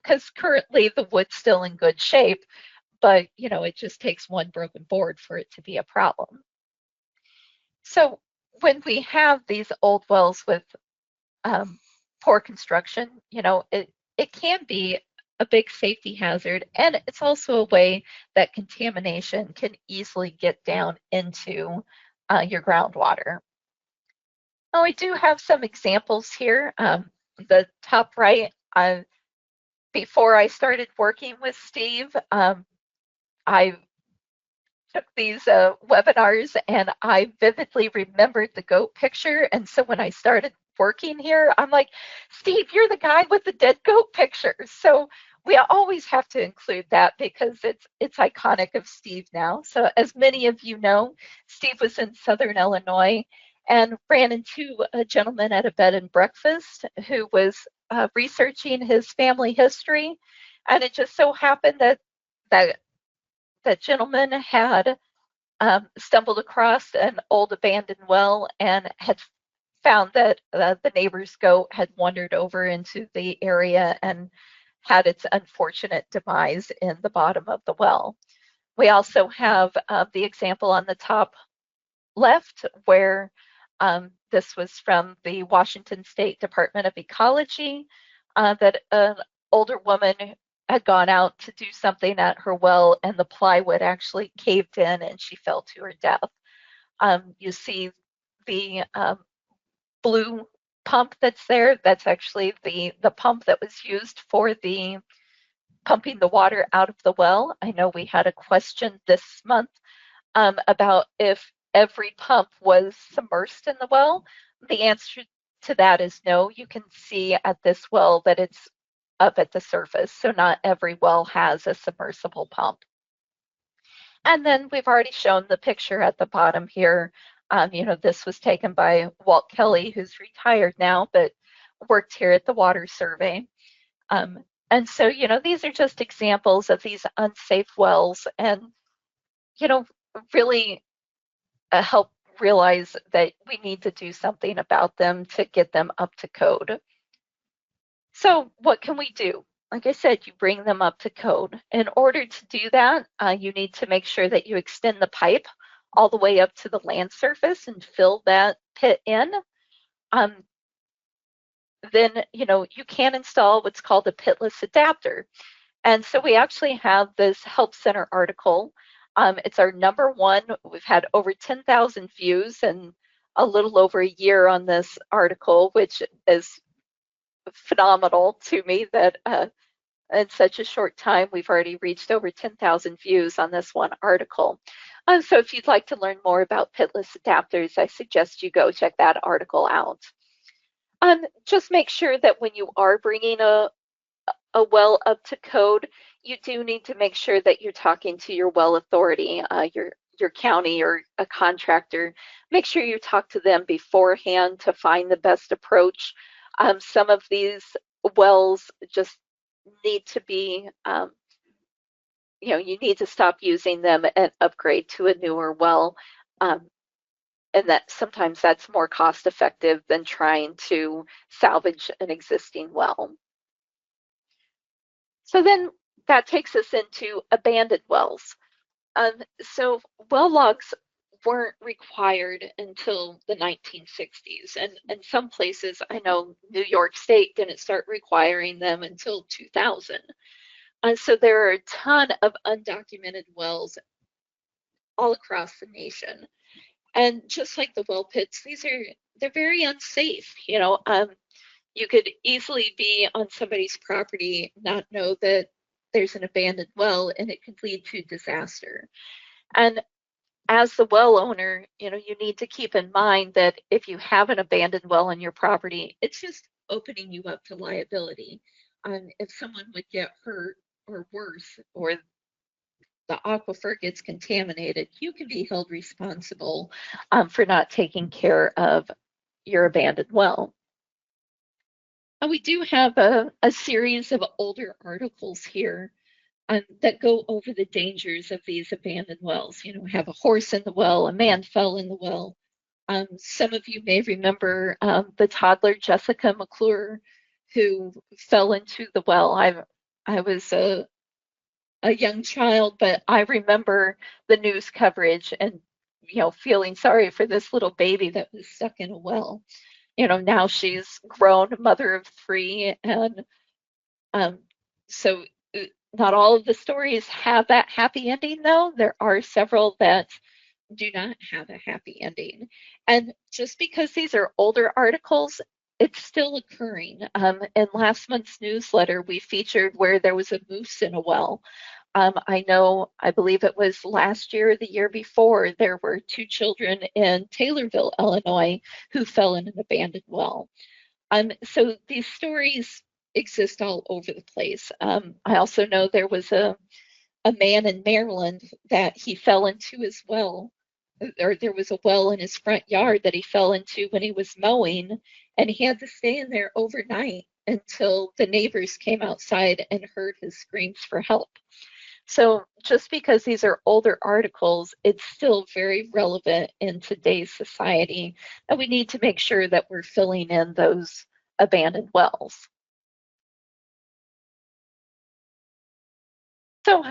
Because currently the wood's still in good shape, but it just takes one broken board for it to be a problem. So when we have these old wells with poor construction, it can be a big safety hazard, and it's also a way that contamination can easily get down into your groundwater. Oh, I do have some examples here. The top right, before I started working with Steve, I took these webinars and I vividly remembered the goat picture. And so when I started working here, I'm like, Steve, you're the guy with the dead goat picture. So we always have to include that because it's iconic of Steve now. So as many of you know, Steve was in Southern Illinois and ran into a gentleman at a bed and breakfast who was researching his family history. And it just so happened that that gentleman had stumbled across an old abandoned well and had found that the neighbor's goat had wandered over into the area and had its unfortunate demise in the bottom of the well. We also have the example on the top left where this was from the Washington State Department of Ecology, that an older woman had gone out to do something at her well and the plywood actually caved in and she fell to her death. You see the blue pump that's there. That's actually the pump that was used for the pumping the water out of the well. I know we had a question this month about if every pump was submersed in the well. The answer to that is no. You can see at this well that it's up at the surface, so not every well has a submersible pump. And then we've already shown the picture at the bottom here. This was taken by Walt Kelly, who's retired now, but worked here at the Water Survey. And so, these are just examples of these unsafe wells and, you know, really help realize that we need to do something about them to get them up to code. So what can we do? Like I said, you bring them up to code. In order to do that, you need to make sure that you extend the pipe all the way up to the land surface and fill that pit in. Then, you can install what's called a pitless adapter. And so we actually have this Help Center article. It's our number one. We've had over 10,000 views and a little over a year on this article, which is phenomenal to me that in such a short time we've already reached over 10,000 views on this one article. So if you'd like to learn more about pitless adapters, I suggest you go check that article out. Just make sure that when you are bringing a well up to code, you do need to make sure that you're talking to your well authority, your county or a contractor. Make sure you talk to them beforehand to find the best approach. Some of these wells just need to be, you need to stop using them and upgrade to a newer well. And that sometimes that's more cost effective than trying to salvage an existing well. So then that takes us into abandoned wells. So well logs weren't required until the 1960s. And in some places, I know New York State didn't start requiring them until 2000. So there are a ton of undocumented wells all across the nation. And just like the well pits, they're very unsafe. You could easily be on somebody's property, not know that there's an abandoned well, and it could lead to disaster. And as the well owner, you need to keep in mind that if you have an abandoned well on your property, it's just opening you up to liability. If someone would get hurt or worse, or the aquifer gets contaminated, you can be held responsible for not taking care of your abandoned well. And we do have a series of older articles here that go over the dangers of these abandoned wells. Have a horse in the well, a man fell in the well. Some of you may remember the toddler Jessica McClure, who fell into the well. I was a young child, but I remember the news coverage and feeling sorry for this little baby that was stuck in a well. Now she's grown, mother of 3, and so not all of the stories have that happy ending, though. There are several that do not have a happy ending. And just because these are older articles, it's still occurring. In last month's newsletter, we featured where there was a moose in a well. I believe it was last year or the year before, there were 2 children in Taylorville, Illinois, who fell in an abandoned well. So these stories exist all over the place. I also know there was a man in Maryland that he fell into his well, or there was a well in his front yard that he fell into when he was mowing, and he had to stay in there overnight until the neighbors came outside and heard his screams for help. So just because these are older articles, it's still very relevant in today's society, and we need to make sure that we're filling in those abandoned wells. So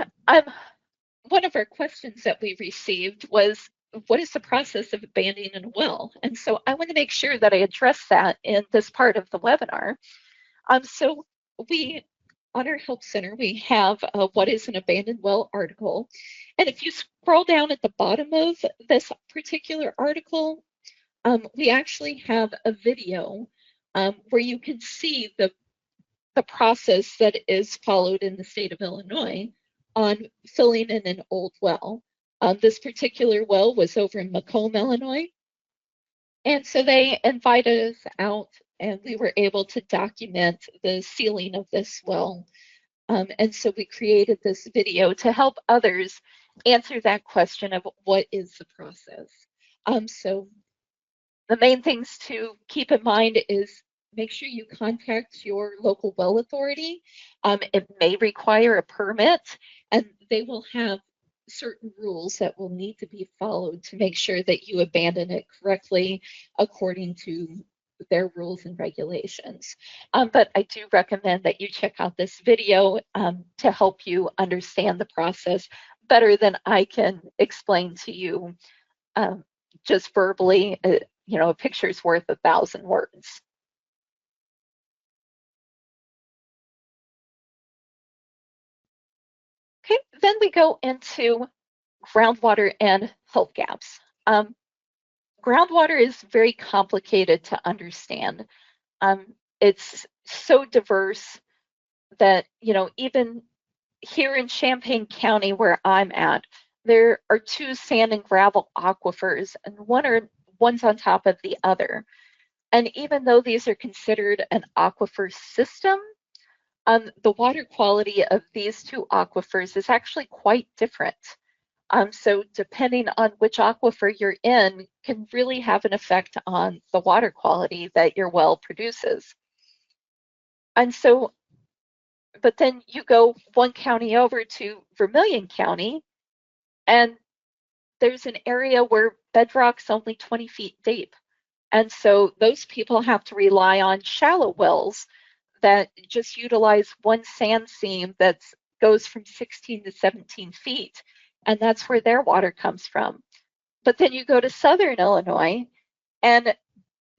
one of our questions that we received was, what is the process of abandoning a well? And so I want to make sure that I address that in this part of the webinar. So we on our Help Center, we have a What is an Abandoned Well article. And if you scroll down at the bottom of this particular article, we actually have a video where you can see the process that is followed in the state of Illinois on filling in an old well. This particular well was over in Macomb, Illinois. And so they invited us out, and we were able to document the sealing of this well. And so we created this video to help others answer that question of what is the process. So the main things to keep in mind is make sure you contact your local well authority. It may require a permit, and they will have certain rules that will need to be followed to make sure that you abandon it correctly according to their rules and regulations. But I do recommend that you check out this video to help you understand the process better than I can explain to you just verbally. A picture's worth 1,000 words. Okay, then we go into groundwater and health gaps. Groundwater is very complicated to understand. It's so diverse that, even here in Champaign County, where I'm at, there are 2 sand and gravel aquifers, and one's on top of the other. And even though these are considered an aquifer system, the water quality of these 2 aquifers is actually quite different. So depending on which aquifer you're in can really have an effect on the water quality that your well produces. And so, but then you go 1 county over to Vermilion County, and there's an area where bedrock's only 20 feet deep. And so those people have to rely on shallow wells that just utilize 1 sand seam that goes from 16 to 17 feet. And that's where their water comes from. But then you go to southern Illinois, and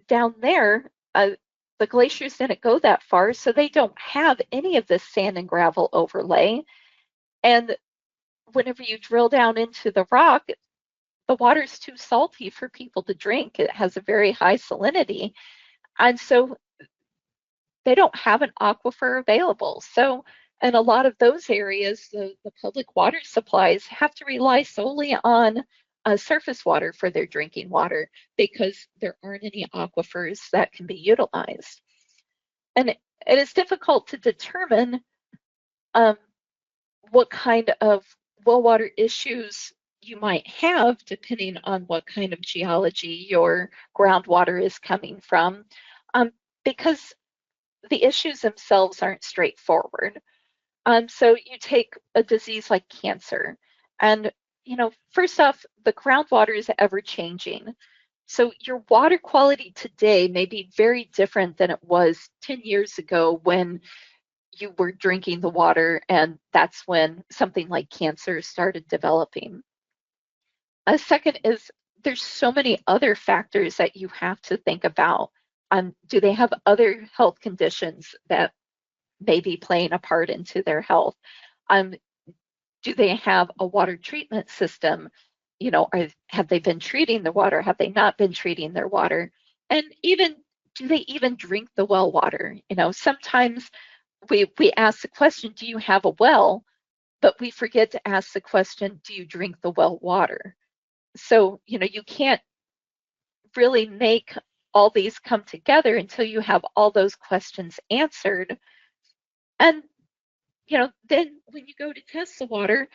down there, the glaciers didn't go that far, so they don't have any of this sand and gravel overlay. And whenever you drill down into the rock, the water's too salty for people to drink. It has a very high salinity. And so they don't have an aquifer available. So in a lot of those areas, the public water supplies have to rely solely on surface water for their drinking water because there aren't any aquifers that can be utilized. And it is difficult to determine what kind of well water issues you might have depending on what kind of geology your groundwater is coming from, because the issues themselves aren't straightforward. So you take a disease like cancer, and first off, the groundwater is ever changing. So your water quality today may be very different than it was 10 years ago when you were drinking the water, and that's when something like cancer started developing. A second is there's so many other factors that you have to think about. Do they have other health conditions that may be playing a part into their health? Do they have a water treatment system? Have they been treating the water? Have they not been treating their water? And even, do they even drink the well water? Sometimes we ask the question, do you have a well? But we forget to ask the question, do you drink the well water? So, you can't really make all these come together until you have all those questions answered. And, then when you go to test the water,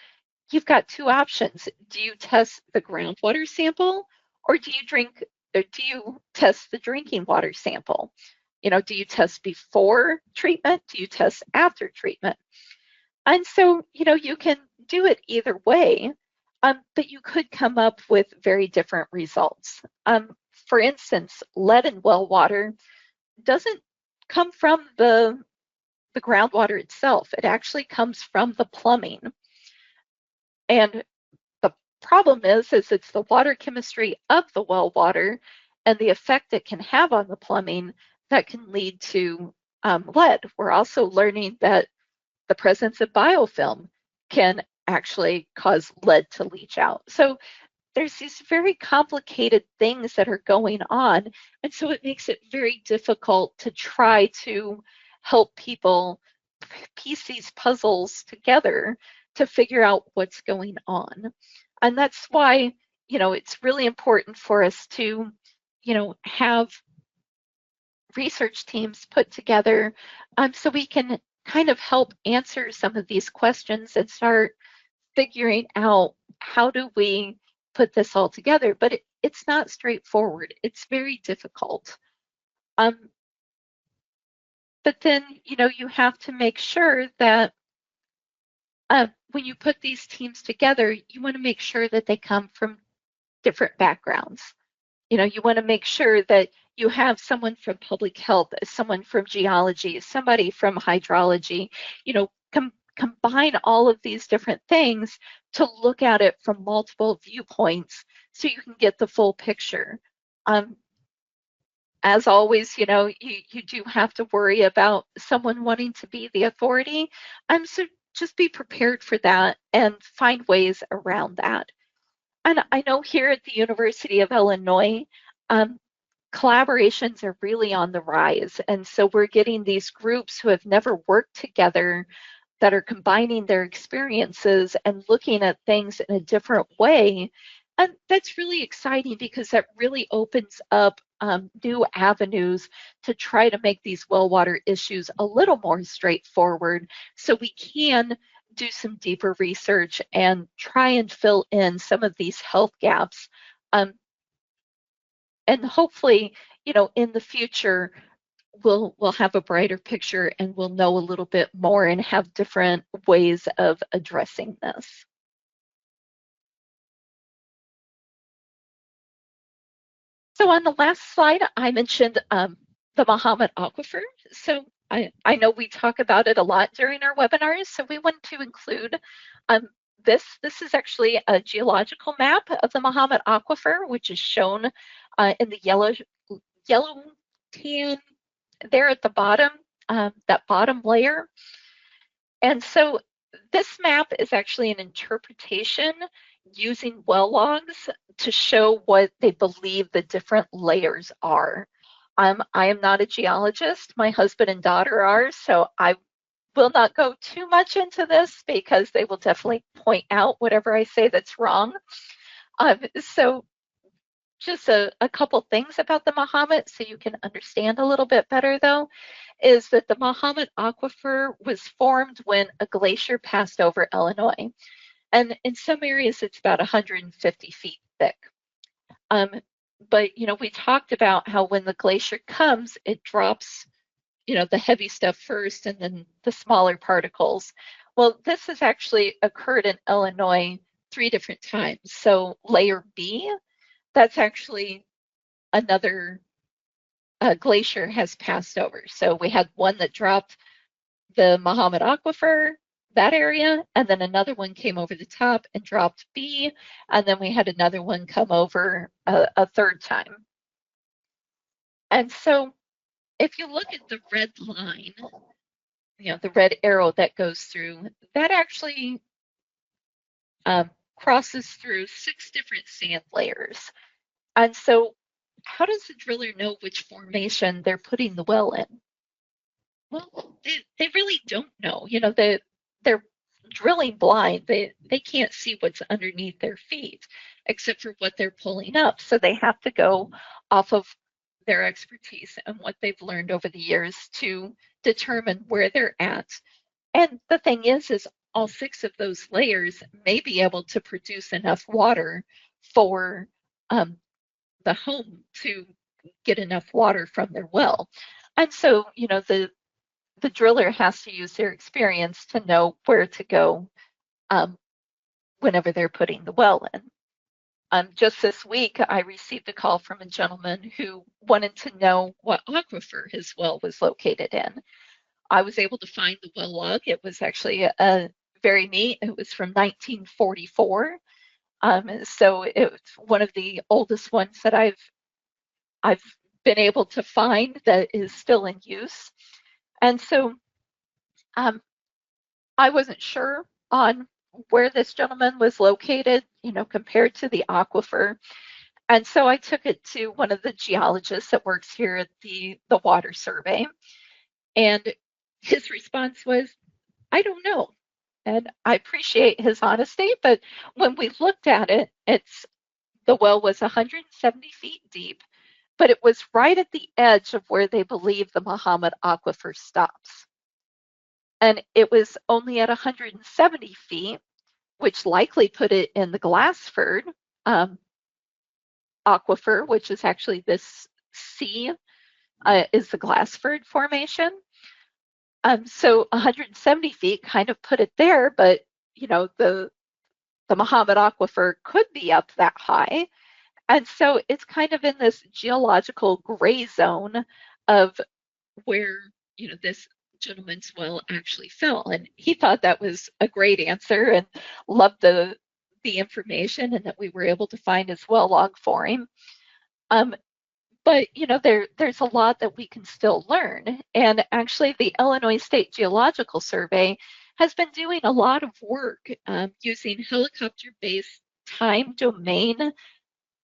you've got 2 options. Do you test the groundwater sample, or do you test the drinking water sample? Do you test before treatment? Do you test after treatment? And so, you can do it either way, but you could come up with very different results. For instance, lead in well water doesn't come from the groundwater itself. It actually comes from the plumbing. And the problem is it's the water chemistry of the well water and the effect it can have on the plumbing that can lead to lead. We're also learning that the presence of biofilm can actually cause lead to leach out. So there's these very complicated things that are going on. And so it makes it very difficult to try to help people piece these puzzles together to figure out what's going on. And that's why, it's really important for us to, have research teams put together so we can kind of help answer some of these questions and start figuring out how do we put this all together. But it's not straightforward. It's very difficult. But then, you have to make sure that when you put these teams together, you want to make sure that they come from different backgrounds. You want to make sure that you have someone from public health, someone from geology, somebody from hydrology, combine all of these different things to look at it from multiple viewpoints so you can get the full picture. As always, you do have to worry about someone wanting to be the authority. So just be prepared for that and find ways around that. And I know here at the University of Illinois, collaborations are really on the rise. And so we're getting these groups who have never worked together that are combining their experiences and looking at things in a different way. And that's really exciting because that really opens up new avenues to try to make these well water issues a little more straightforward so we can do some deeper research and try and fill in some of these health gaps. And hopefully, in the future, we'll have a brighter picture and we'll know a little bit more and have different ways of addressing this. So on the last slide, I mentioned the Mahomet Aquifer. So I know we talk about it a lot during our webinars, so we want to include this. This is actually a geological map of the Mahomet Aquifer, which is shown in the yellow tan there at the bottom, that bottom layer. And so this map is actually an interpretation using well logs to show what they believe the different layers are. I am not a geologist. My husband and daughter are, so I will not go too much into this because they will definitely point out whatever I say that's wrong. So just a couple things about the Mahomet so you can understand a little bit better though, is that the Mahomet Aquifer was formed when a glacier passed over Illinois. And in some areas, it's about 150 feet thick. But, we talked about how when the glacier comes, it drops, the heavy stuff first and then the smaller particles. Well, this has actually occurred in Illinois 3 different times. So layer B, that's actually another glacier has passed over. So we had one that dropped the Mahomet Aquifer, that area, and then another one came over the top and dropped B, and then we had another one come over a third time. And so if you look at the red line, the red arrow that goes through, that actually crosses through 6 different sand layers. And so how does the driller know which formation they're putting the well in? Well, they really don't know. They're drilling blind. They can't see what's underneath their feet except for what they're pulling up. So they have to go off of their expertise and what they've learned over the years to determine where they're at. And the thing is all 6 of those layers may be able to produce enough water for the home to get enough water from their well. And so, the driller has to use their experience to know where to go whenever they're putting the well in. Just this week, I received a call from a gentleman who wanted to know what aquifer his well was located in. I was able to find the well log. It was actually very neat. It was from 1944. So it's one of the oldest ones that I've been able to find that is still in use. And so I wasn't sure on where this gentleman was located, compared to the aquifer. And so I took it to one of the geologists that works here at the Water Survey. And his response was, I don't know. And I appreciate his honesty, but when we looked at it, the well was 170 feet deep, but it was right at the edge of where they believe the Muhammad Aquifer stops. And it was only at 170 feet, which likely put it in the Glassford Aquifer, which is actually this C is the Glassford Formation. So 170 feet kind of put it there, but the Muhammad Aquifer could be up that high. And so it's kind of in this geological gray zone of where, this gentleman's well actually fell. And he thought that was a great answer and loved the information and that we were able to find his well log for him. But there's a lot that we can still learn. And actually, the Illinois State Geological Survey has been doing a lot of work using helicopter-based time domain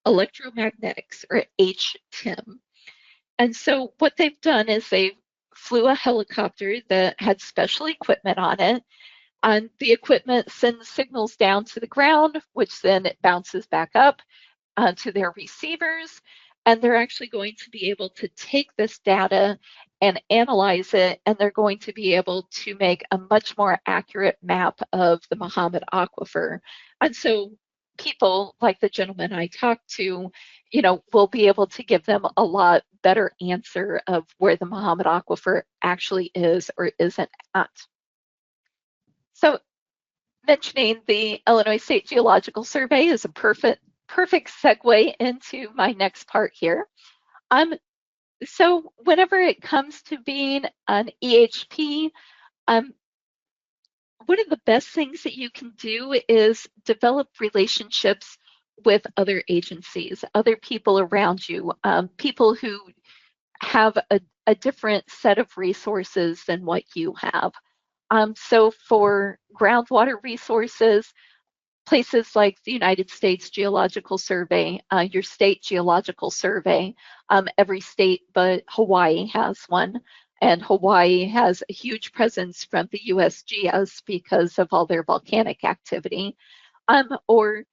electromagnetics, or HTIM. And so what they've done is they flew a helicopter that had special equipment on it, and the equipment sends signals down to the ground, which then it bounces back up to their receivers. And they're actually going to be able to take this data and analyze it, and they're going to be able to make a much more accurate map of the Muhammad Aquifer. And so people like the gentleman I talked to, will be able to give them a lot better answer of where the Muhammad Aquifer actually is or isn't at. So mentioning the Illinois State Geological Survey is a perfect segue into my next part here. So whenever it comes to being an EHP, one of the best things that you can do is develop relationships with other agencies, other people around you, people who have a different set of resources than what you have. So for groundwater resources, places like the United States Geological Survey, your state geological survey, every state but Hawaii has one. And Hawaii has a huge presence from the USGS because of all their volcanic activity. Or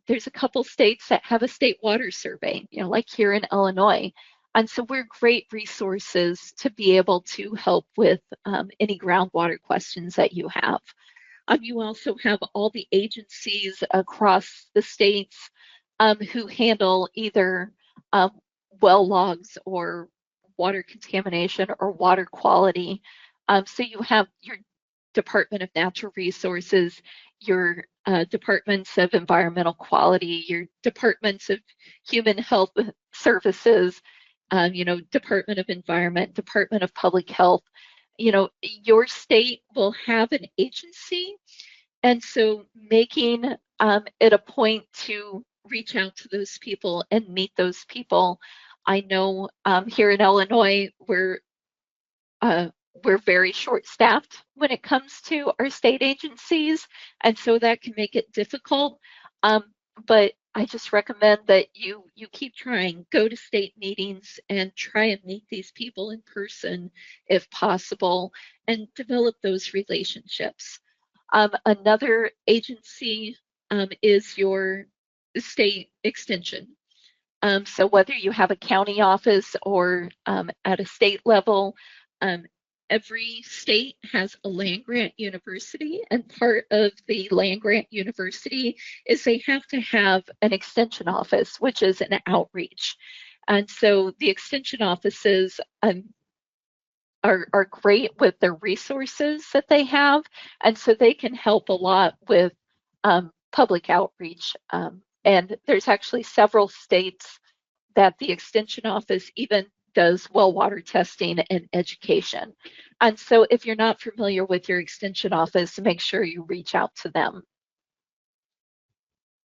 there's a couple states that have a state water survey, like here in Illinois. And so we're great resources to be able to help with any groundwater questions that you have. You also have all the agencies across the states who handle either well logs or water contamination or water quality. So you have your Department of Natural Resources, your departments of environmental quality, your departments of human health services, Department of Environment, Department of Public Health. Your state will have an agency. And so making it a point to reach out to those people and meet those people. I know here in Illinois, we're very short-staffed when it comes to our state agencies, and so that can make it difficult. But I just recommend that you keep trying, go to state meetings and try and meet these people in person if possible and develop those relationships. Another agency is your state extension. So whether you have a county office or at a state level, every state has a land grant university, and part of the land grant university is they have to have an extension office, which is an outreach. And so the extension offices are great with the resources that they have, and so they can help a lot with public outreach. And there's actually several states that the extension office even does well water testing and education. And so if you're not familiar with your extension office, make sure you reach out to them.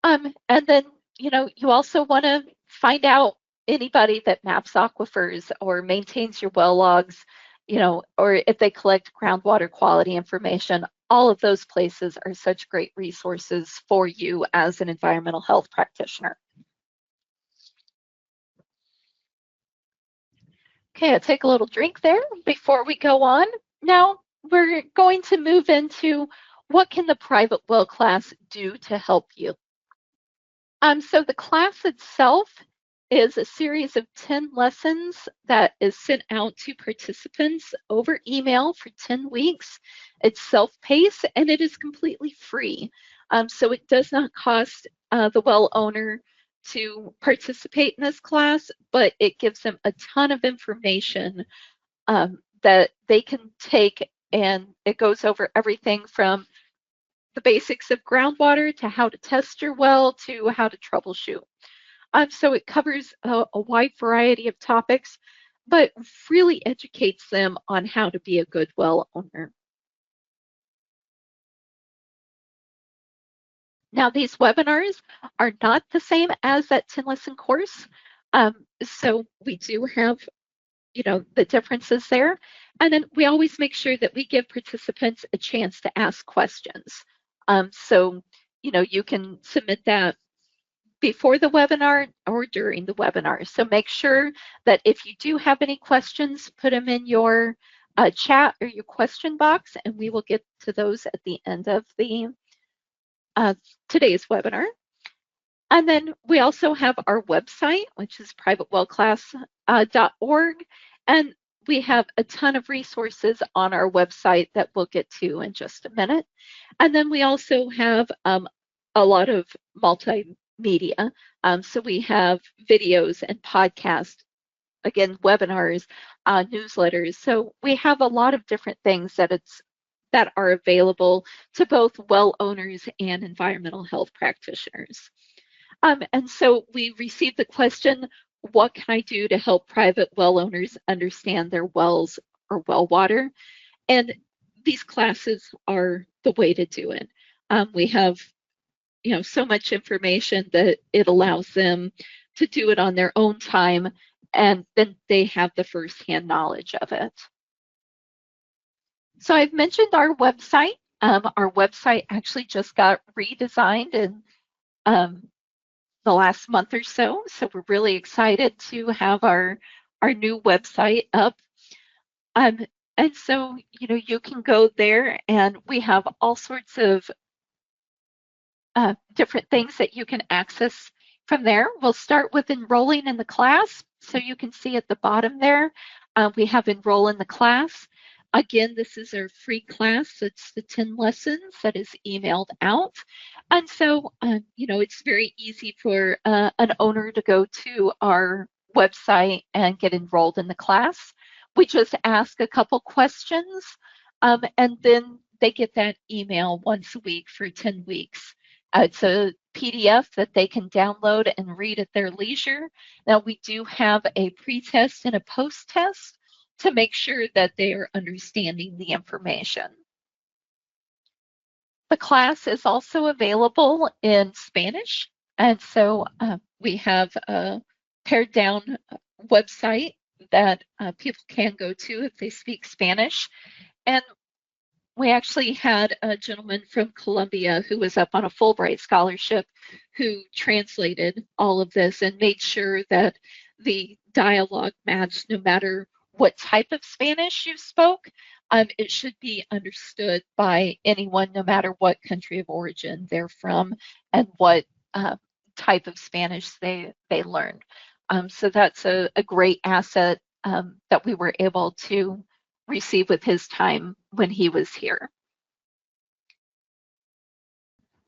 And then, you also want to find out anybody that maps aquifers or maintains your well logs, or if they collect groundwater quality information. all of those places are such great resources for you as an environmental health practitioner. Okay, I'll take a little drink there before we go on. Now we're going to move into what can the private well class do to help you. So the class itself is a series of 10 lessons that is sent out to participants over email for 10 weeks. It's self-paced and it is completely free. So it does not cost the well owner to participate in this class, but it gives them a ton of information that they can take, and it goes over everything from the basics of groundwater to how to test your well to how to troubleshoot. So it covers a wide variety of topics, but really educates them on how to be a good well owner. Now, these webinars are not the same as that 10-lesson course. So we do have, the differences there. And then we always make sure that we give participants a chance to ask questions. So, you can submit that before the webinar or during the webinar. So make sure that if you do have any questions, put them in your chat or your question box, and we will get to those at the end of the today's webinar. And then we also have our website, which is privatewellclass.org, and we have a ton of resources on our website that we'll get to in just a minute. And then we also have a lot of multimedia. So we have videos and podcasts, again, webinars, newsletters. So we have a lot of different things that are available to both well owners and environmental health practitioners. And so we received the question, what can I do to help private well owners understand their wells or well water? And these classes are the way to do it. We have, so much information that it allows them to do it on their own time, and then they have the firsthand knowledge of it. So I've mentioned our website. Our website actually just got redesigned in the last month or so. So we're really excited to have our new website up. And so, you can go there and we have all sorts of different things that you can access from there. We'll start with enrolling in the class. So you can see at the bottom there, we have enroll in the class. Again, this is our free class. It's the 10 lessons that is emailed out. And so, it's very easy for an owner to go to our website and get enrolled in the class. We just ask a couple questions, and then they get that email once a week for 10 weeks. It's a PDF that they can download and read at their leisure. Now, we do have a pre-test and a post-test to make sure that they are understanding the information. The class is also available in Spanish, and so we have a pared down website that people can go to if they speak Spanish. And we actually had a gentleman from Colombia who was up on a Fulbright scholarship who translated all of this and made sure that the dialogue matched no matter what type of Spanish you spoke. It should be understood by anyone, no matter what country of origin they're from and what type of Spanish they learned. So that's a great asset that we were able to receive with his time when he was here.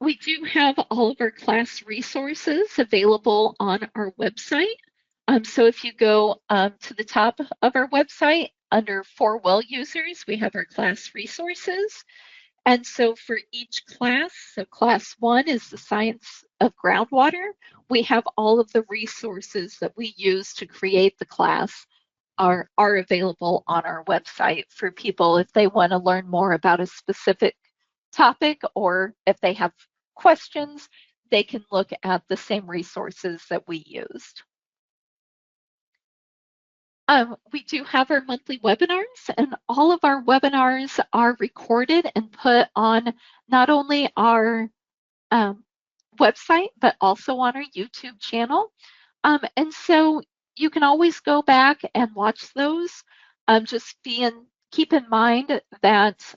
We do have all of our class resources available on our website. So if you go to the top of our website under For Well Users, we have our class resources. And so for each class, so class 1 is the science of groundwater. We have all of the resources that we use to create the class are available on our website for people if they want to learn more about a specific topic, or if they have questions, they can look at the same resources that we used. We do have our monthly webinars, and all of our webinars are recorded and put on not only our website, but also on our YouTube channel. And so you can always go back and watch those. Keep in mind that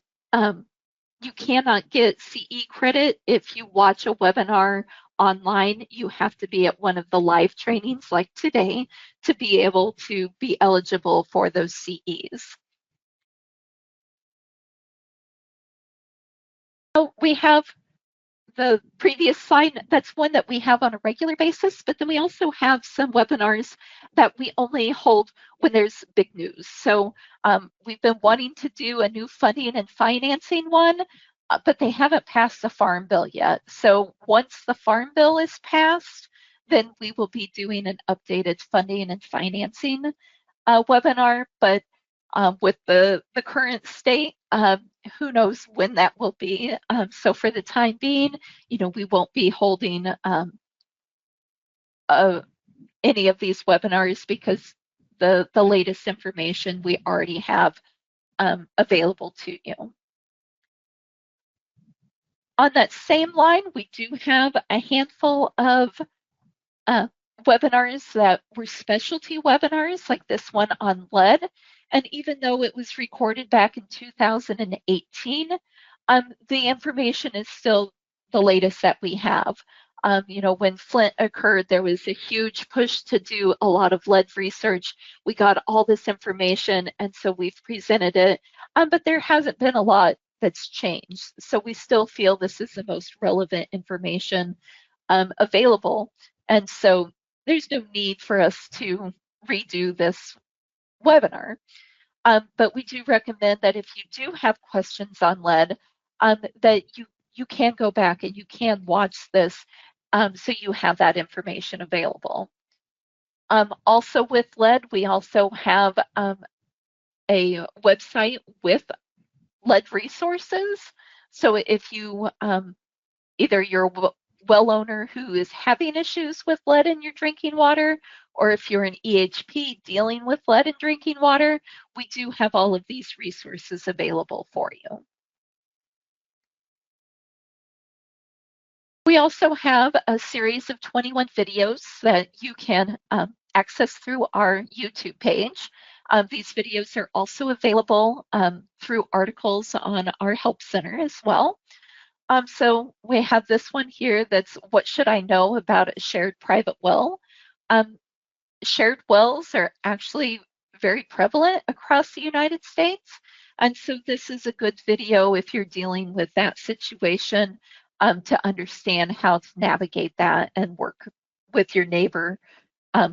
you cannot get CE credit if you watch a webinar online. You have to be at one of the live trainings like today to be able to be eligible for those CEs. So we have the previous slide, that's one that we have on a regular basis, but then we also have some webinars that we only hold when there's big news. So we've been wanting to do a new funding and financing one, but they haven't passed the Farm Bill yet. So once the Farm Bill is passed, then we will be doing an updated funding and financing webinar, but with the current state, who knows when that will be. So for the time being, we won't be holding any of these webinars because the latest information we already have available to you. On that same line, we do have a handful of webinars that were specialty webinars, like this one on lead. And even though it was recorded back in 2018, the information is still the latest that we have. When Flint occurred, there was a huge push to do a lot of lead research. We got all this information, and so we've presented it, but there hasn't been a lot that's changed. So we still feel this is the most relevant information available. And so there's no need for us to redo this webinar. But we do recommend that if you do have questions on lead, that you can go back and you can watch this so you have that information available. Also with lead, we also have a website with lead resources. So if you either you're a well owner who is having issues with lead in your drinking water, or if you're an EHP dealing with lead in drinking water, we do have all of these resources available for you. We also have a series of 21 videos that you can access through our YouTube page. These videos are also available through articles on our Help Center as well. So we have this one here that's what should I know about a shared private well? Shared wells are actually very prevalent across the United States. And so this is a good video if you're dealing with that situation to understand how to navigate that and work with your neighbor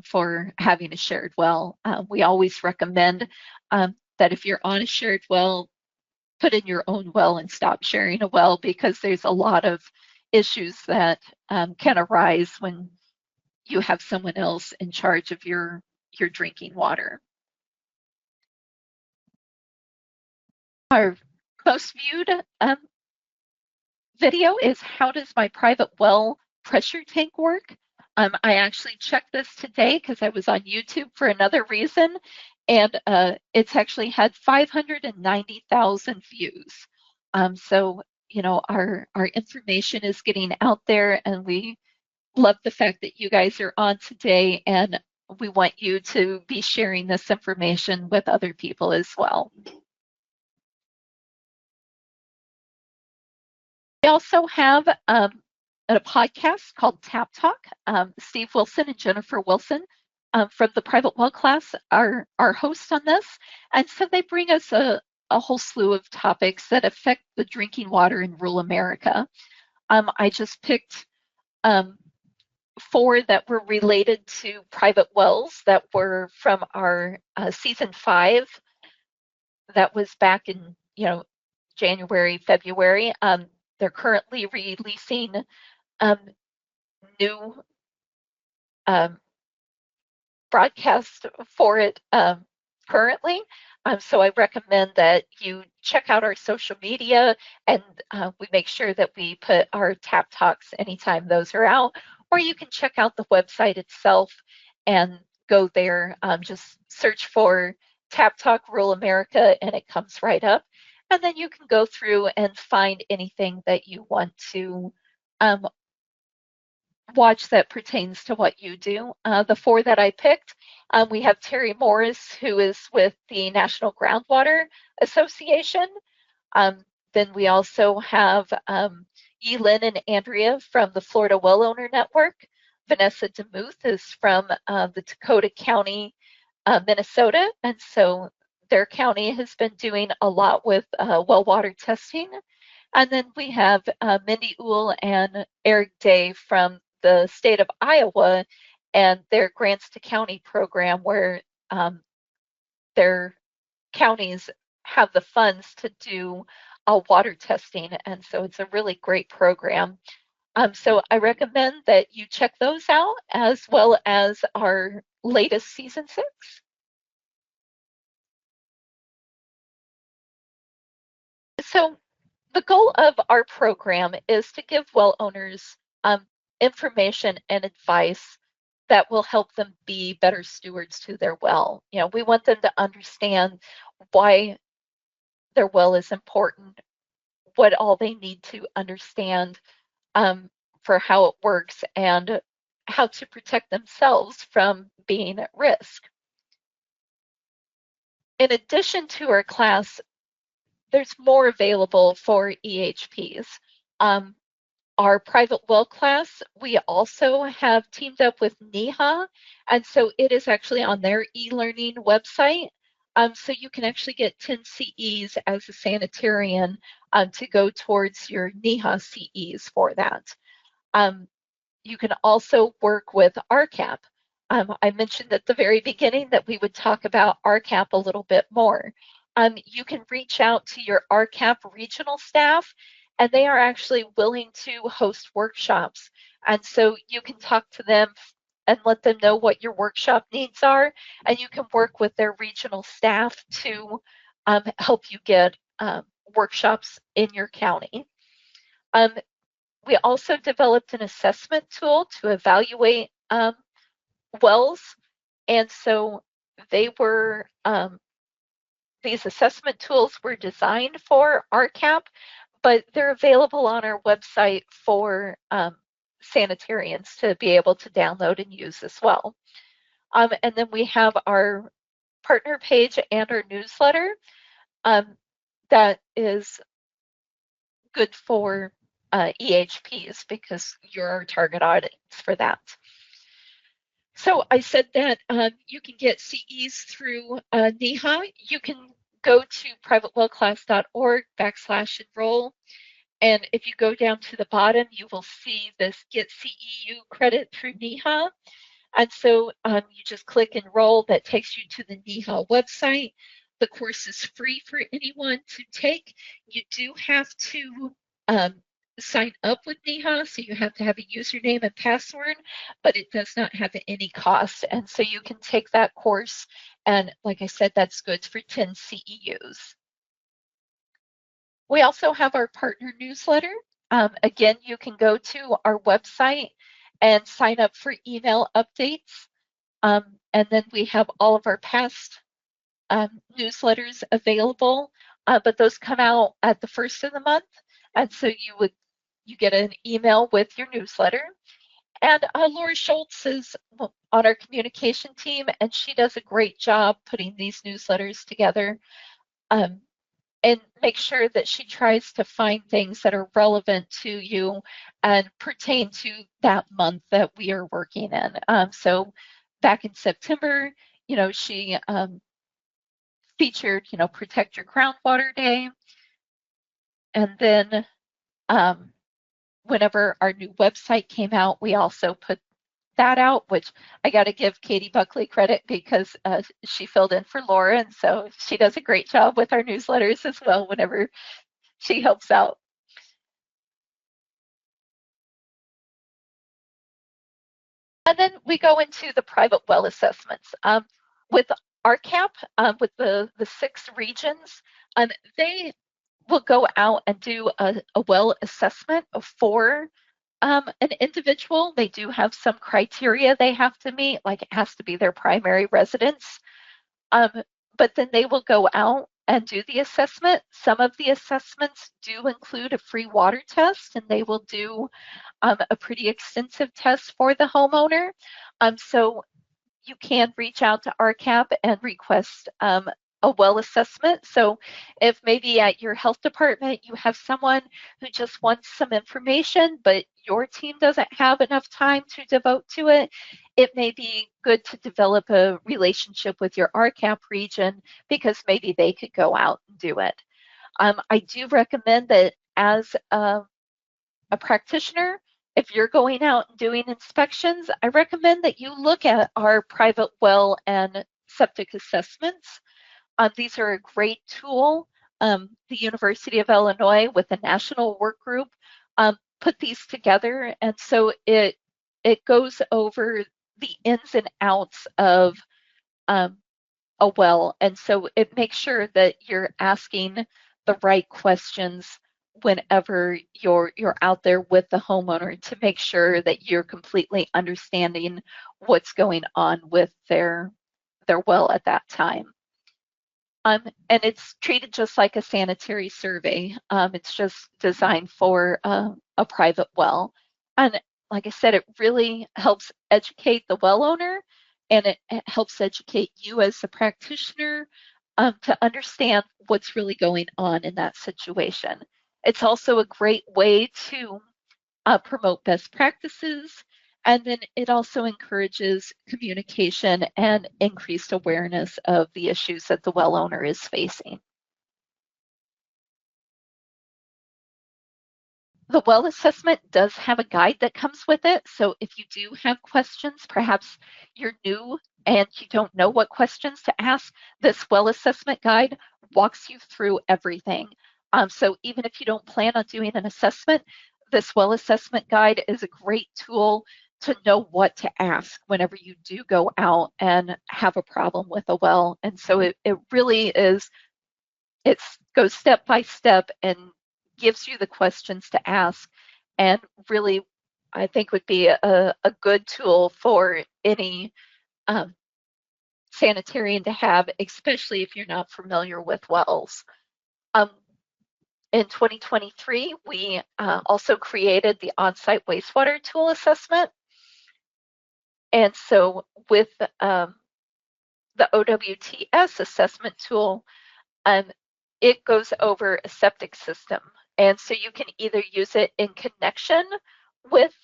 for having a shared well. We always recommend that if you're on a shared well, put in your own well and stop sharing a well, because there's a lot of issues that can arise when you have someone else in charge of your drinking water. Our most viewed video is how does my private well pressure tank work? I actually checked this today because I was on YouTube for another reason, and it's actually had 590,000 views. So our information is getting out there, and we love the fact that you guys are on today, and we want you to be sharing this information with other people as well. We also have a podcast called Tap Talk. Steve Wilson and Jennifer Wilson from the private well class are hosts on this. And so they bring us a whole slew of topics that affect the drinking water in rural America. I just picked 4 that were related to private wells that were from our season 5. That was back in January, February. They're currently releasing new broadcast for it currently. So I recommend that you check out our social media, and we make sure that we put our Tap Talks anytime those are out, or you can check out the website itself and go there, just search for Tap Talk Rural America and it comes right up. And then you can go through and find anything that you want to um, watch that pertains to what you do. The four that I picked, we have Terry Morris, who is with the National Groundwater Association. Then we also have Lynn and Andrea from the Florida Well Owner Network. Vanessa DeMuth is from the Dakota County, Minnesota, and so their county has been doing a lot with well water testing. And then we have Mindy Uhl and Eric Day from the state of Iowa and their Grants to County program, where their counties have the funds to do water testing. And so it's a really great program. So I recommend that you check those out, as well as our latest season 6. So the goal of our program is to give well owners information and advice that will help them be better stewards to their well. You know, we want them to understand why their well is important, what all they need to understand for how it works, and how to protect themselves from being at risk. In addition to our class, there's more available for EHPs. Our private well class, we also have teamed up with NEHA, and so it is actually on their e-learning website. So you can actually get 10 CEs as a sanitarian to go towards your NEHA CEs for that. You can also work with RCAP. I mentioned at the very beginning that we would talk about RCAP a little bit more. You can reach out to your RCAP regional staff, and they are actually willing to host workshops. And so you can talk to them and let them know what your workshop needs are, and you can work with their regional staff to help you get workshops in your county. We also developed an assessment tool to evaluate wells, and so they were these assessment tools were designed for RCAP, but they're available on our website for sanitarians to be able to download and use as well. And then we have our partner page and our newsletter that is good for EHPs because you're our target audience for that. So I said that you can get CEs through NEHA. You can go to privatewellclass.org/enroll. And if you go down to the bottom, you will see this Get CEU credit through NEHA. And so you just click enroll. That takes you to the NEHA website. The course is free for anyone to take. You do have to sign up with NEHA, so you have to have a username and password, but it does not have any cost. And so you can take that course. And like I said, that's good for 10 CEUs. We also have our partner newsletter. Again, you can go to our website and sign up for email updates. And then we have all of our past newsletters available, but those come out at the first of the month. And so you get an email with your newsletter. And Laura Schultz is on our communication team, and she does a great job putting these newsletters together. And make sure that she tries to find things that are relevant to you and pertain to that month that we are working in. So back in September, you know, she featured, you know, Protect Your Groundwater Day. And then whenever our new website came out, we also put that out, which I got to give Katie Buckley credit because she filled in for Laura, and so she does a great job with our newsletters as well whenever she helps out. And then we go into the private well assessments. With RCAP, with the 6 regions, they will go out and do a well assessment for An individual, they do have some criteria they have to meet, like it has to be their primary residence. Um, but then they will go out and do the assessment. Some of the assessments do include a free water test, and they will do a pretty extensive test for the homeowner. So you can reach out to RCAP and request a well assessment. So if maybe at your health department you have someone who just wants some information, but your team doesn't have enough time to devote to it, it may be good to develop a relationship with your RCAP region because maybe they could go out and do it. I do recommend that as a practitioner, if you're going out and doing inspections, I recommend that you look at our private well and septic assessments. These are a great tool. The University of Illinois with a national work group put these together, and so it goes over the ins and outs of um, a well, and so it makes sure that you're asking the right questions whenever you're out there with the homeowner to make sure that you're completely understanding what's going on with their well at that time. And it's treated just like a sanitary survey. It's just designed for a private well. And like I said, it really helps educate the well owner and it helps educate you as a practitioner to understand what's really going on in that situation. It's also a great way to promote best practices. And then it also encourages communication and increased awareness of the issues that the well owner is facing. The well assessment does have a guide that comes with it. So if you do have questions, perhaps you're new and you don't know what questions to ask, this well assessment guide walks you through everything. So even if you don't plan on doing an assessment, this well assessment guide is a great tool to know what to ask whenever you do go out and have a problem with a well. And so it really is, it goes step by step and gives you the questions to ask, and really I think would be a good tool for any um, sanitarian to have, especially if you're not familiar with wells. Um, in 2023, we also created the on-site wastewater tool assessment. And so with the OWTS assessment tool, um, it goes over a septic system. And so you can either use it in connection with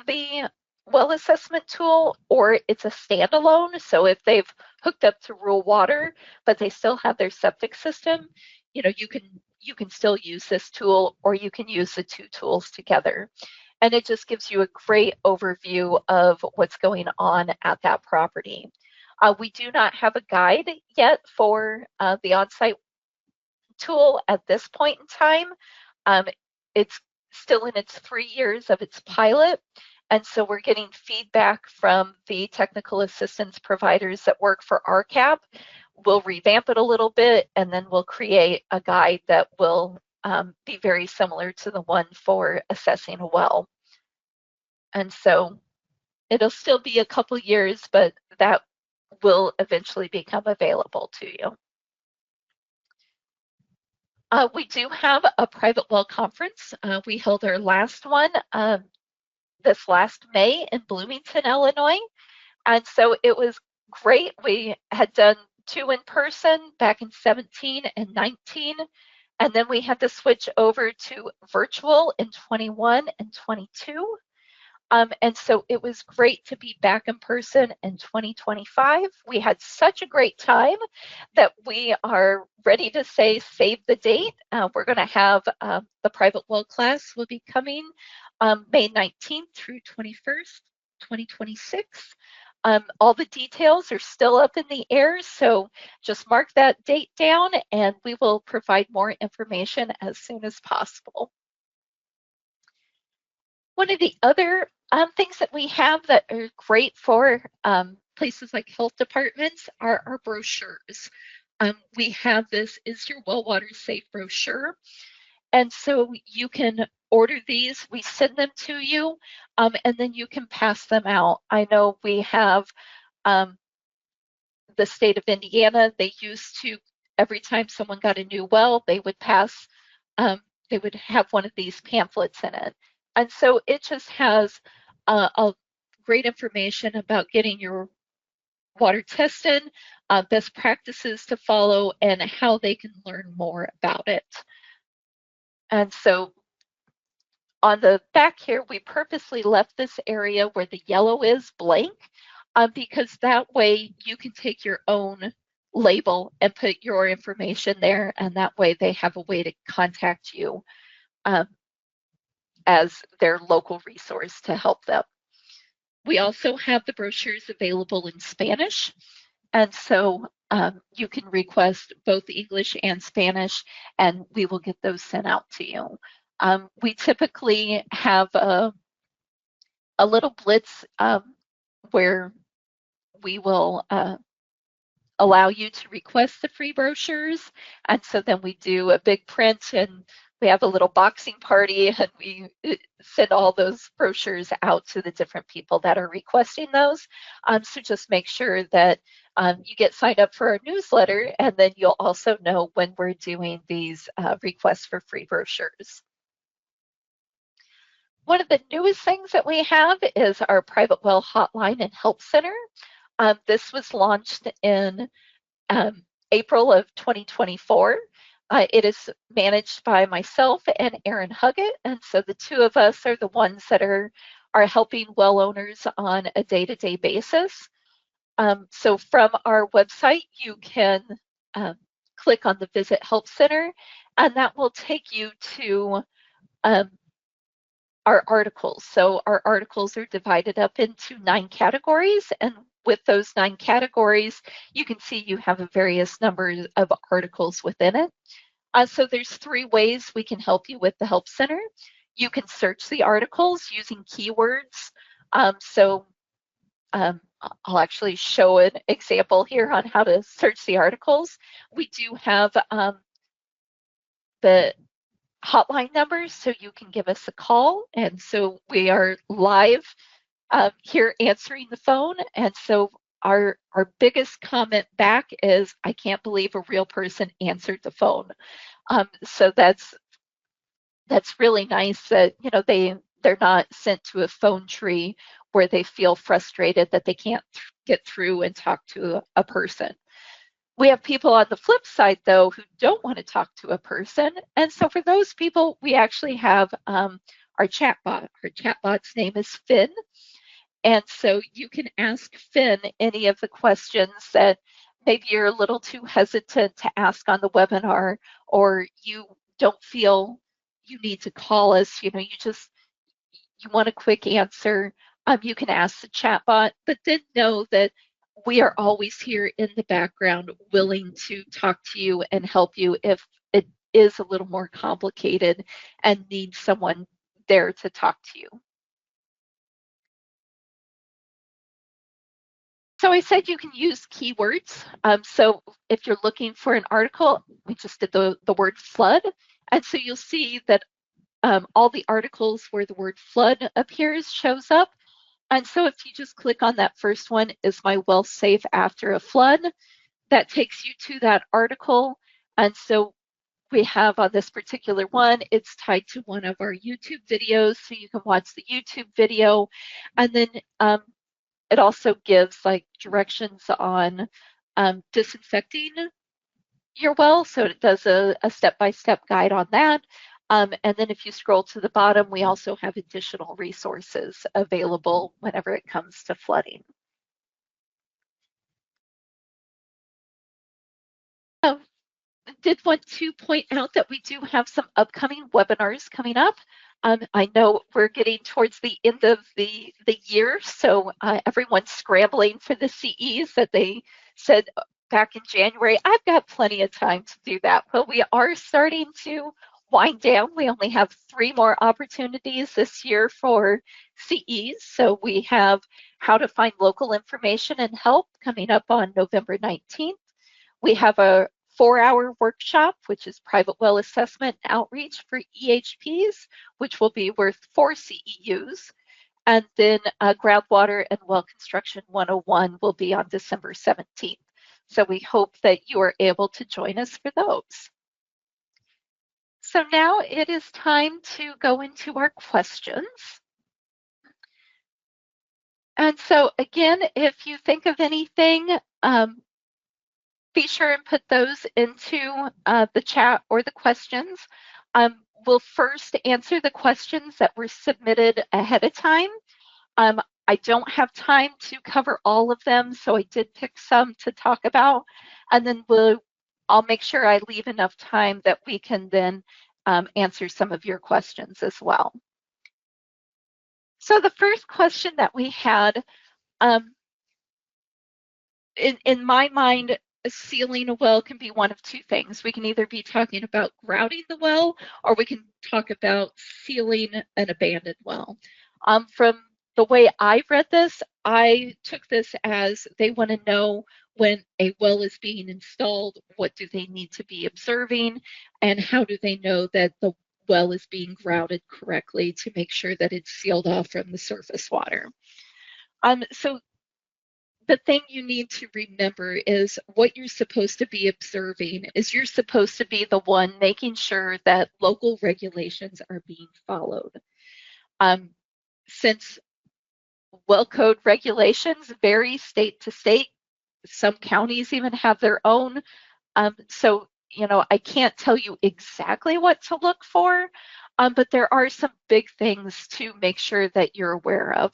the well assessment tool or it's a standalone. So if they've hooked up to rural water, but they still have their septic system, you can still use this tool or you can use the two tools together. And it just gives you a great overview of what's going on at that property. We do not have a guide yet for the on-site tool at this point in time. It's still in its 3 years of its pilot, and so we're getting feedback from the technical assistance providers that work for RCAP. We'll revamp it a little bit, and then we'll create a guide that will be very similar to the one for assessing a well. And so it'll still be a couple years, but that will eventually become available to you. We do have a private well conference. We held our last one this last May in Bloomington, Illinois. And so it was great. We had done 2 in person back in 17 and 19. And then we had to switch over to virtual in 21 and 22. And so it was great to be back in person in 2025. We had such a great time that we are ready to say save the date. We're going to have the private well class will be coming May 19th through 21st, 2026. All the details are still up in the air, so just mark that date down and we will provide more information as soon as possible. One of the other things that we have that are great for places like health departments are our brochures. We have this Is Your Well Water Safe brochure. And so you can order these, we send them to you, and then you can pass them out. I know we have the state of Indiana, they used to, every time someone got a new well, they would pass, they would have one of these pamphlets in it. And so it just has a great information about getting your water tested, best practices to follow, and how they can learn more about it. And so on the back here, we purposely left this area where the yellow is blank, because that way you can take your own label and put your information there, and that way they have a way to contact you as their local resource to help them. We also have the brochures available in Spanish, and so you can request both English and Spanish, and we will get those sent out to you. We typically have a little blitz where we will allow you to request the free brochures. And so then we do a big print and we have a little boxing party and we send all those brochures out to the different people that are requesting those. So just make sure that you get signed up for our newsletter, and then you'll also know when we're doing these requests for free brochures. One of the newest things that we have is our private well hotline and help center. This was launched in April of 2024. It is managed by myself and Erin Huggett, and so the two of us are the ones that are helping well owners on a day-to-day basis. So from our website, you can click on the Visit Help Center, and that will take you to our articles. So our articles are divided up into 9 categories, and with those 9 categories, you can see you have a various numbers of articles within it. So there's 3 ways we can help you with the Help Center. You can search the articles using keywords. I'll actually show an example here on how to search the articles. We do have the hotline numbers, so you can give us a call. And so we are live here answering the phone. And so our biggest comment back is, I can't believe a real person answered the phone. So that's really nice that, you know, they're not sent to a phone tree where they feel frustrated that they can't get through and talk to a person. We have people on the flip side, though, who don't want to talk to a person. And so for those people, we actually have our chatbot. Our chatbot's name is Finn. And so you can ask Finn any of the questions that maybe you're a little too hesitant to ask on the webinar, or you don't feel you need to call us. You know, you want a quick answer. You can ask the chatbot, but then know that we are always here in the background willing to talk to you and help you if it is a little more complicated and need someone there to talk to you. So I said you can use keywords. So if you're looking for an article, we just did the word flood. And so you'll see that all the articles where the word flood appears shows up. And so if you just click on that first one, is my well safe after a flood? That takes you to that article. And so we have on this particular one, it's tied to one of our YouTube videos, so you can watch the YouTube video. And then it also gives like directions on disinfecting your well. So it does a step-by-step guide on that. And then if you scroll to the bottom, we also have additional resources available whenever it comes to flooding. Did want to point out that we do have some upcoming webinars coming up. I know we're getting towards the end of the year, so everyone's scrambling for the CEs that they said back in January. I've got plenty of time to do that, but we are starting to wind down. We only have 3 more opportunities this year for CEs. So we have how to find local information and help coming up on November 19th. We have a 4-hour workshop, which is private well assessment and outreach for EHPs, which will be worth 4 CEUs. And then Groundwater and Well Construction 101 will be on December 17th. So we hope that you are able to join us for those. So now it is time to go into our questions. And so again, if you think of anything, be sure and put those into the chat or the questions. We'll first answer the questions that were submitted ahead of time. I don't have time to cover all of them, so I did pick some to talk about, and then I'll make sure I leave enough time that we can then answer some of your questions as well. So the first question that we had, in my mind, sealing a well can be one of two things. We can either be talking about grouting the well, or we can talk about sealing an abandoned well. From the way I read this, I took this as they want to know when a well is being installed, what do they need to be observing, and how do they know that the well is being grouted correctly to make sure that it's sealed off from the surface water. So the thing you need to remember is what you're supposed to be observing is you're supposed to be the one making sure that local regulations are being followed. Since well code regulations vary state to state, some counties even have their own. So, I can't tell you exactly what to look for, but there are some big things to make sure that you're aware of.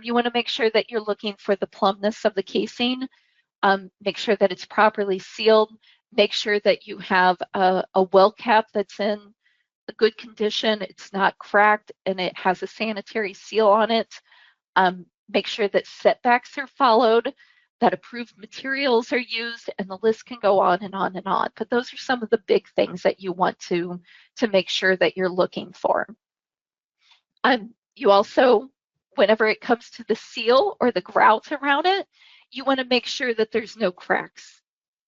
You want to make sure that you're looking for the plumbness of the casing, make sure that it's properly sealed, make sure that you have a well cap that's in a good condition, it's not cracked, and it has a sanitary seal on it. Make sure that setbacks are followed, that approved materials are used, and the list can go on and on and on. But those are some of the big things that you want to make sure that you're looking for. You also, whenever it comes to the seal or the grout around it, you want to make sure that there's no cracks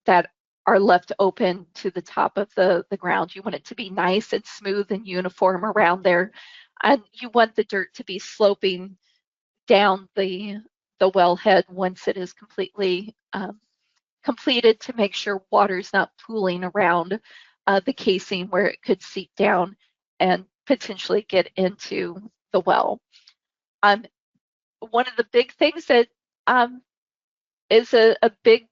that are left open to the top of the ground. You want it to be nice and smooth and uniform around there. And you want the dirt to be sloping down the wellhead once it is completely completed to make sure water's not pooling around the casing where it could seep down and potentially get into the well. One of the big things that is a big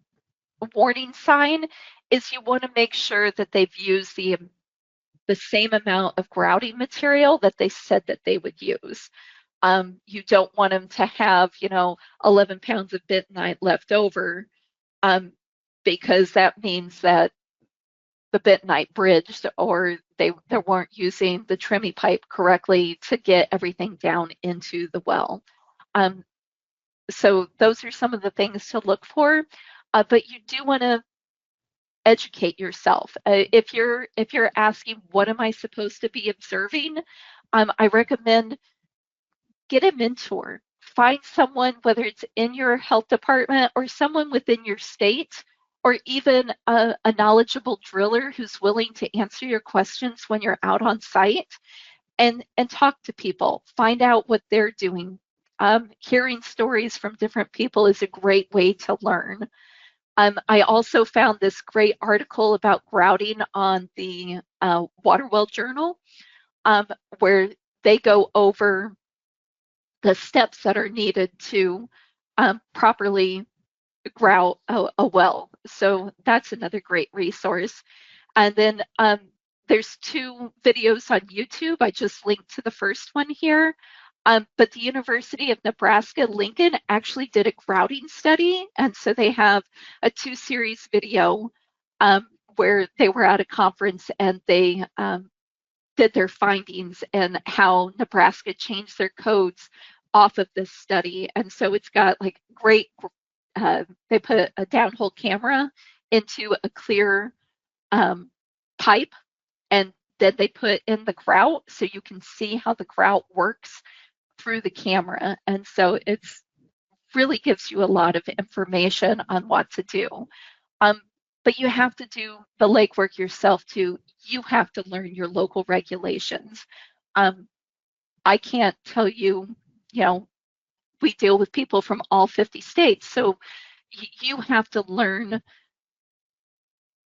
warning sign is you want to make sure that they've used the same amount of grouting material that they said that they would use. You don't want them to have, 11 pounds of bentonite left over, because that means that the bentonite bridged, or they weren't using the Tremie pipe correctly to get everything down into the well. So those are some of the things to look for, but you do want to educate yourself. If you're asking, what am I supposed to be observing? I recommend get a mentor. Find someone, whether it's in your health department or someone within your state, or even a knowledgeable driller who's willing to answer your questions when you're out on site, and talk to people. Find out what they're doing. Hearing stories from different people is a great way to learn. I also found this great article about grouting on the Water Well Journal, where they go over the steps that are needed to properly grout a well. So that's another great resource. And then there's 2 videos on YouTube. I just linked to the first one here. But the University of Nebraska-Lincoln actually did a grouting study. And so they have a 2-series video where they were at a conference and they did their findings and how Nebraska changed their codes off of this study. And so it's got like great, they put a downhole camera into a clear pipe, and then they put in the grout so you can see how the grout works through the camera. And so it's really gives you a lot of information on what to do. but you have to do the legwork yourself too. You have to learn your local regulations. Um, I can't tell you, you know, we deal with people from all 50 states, so you have to learn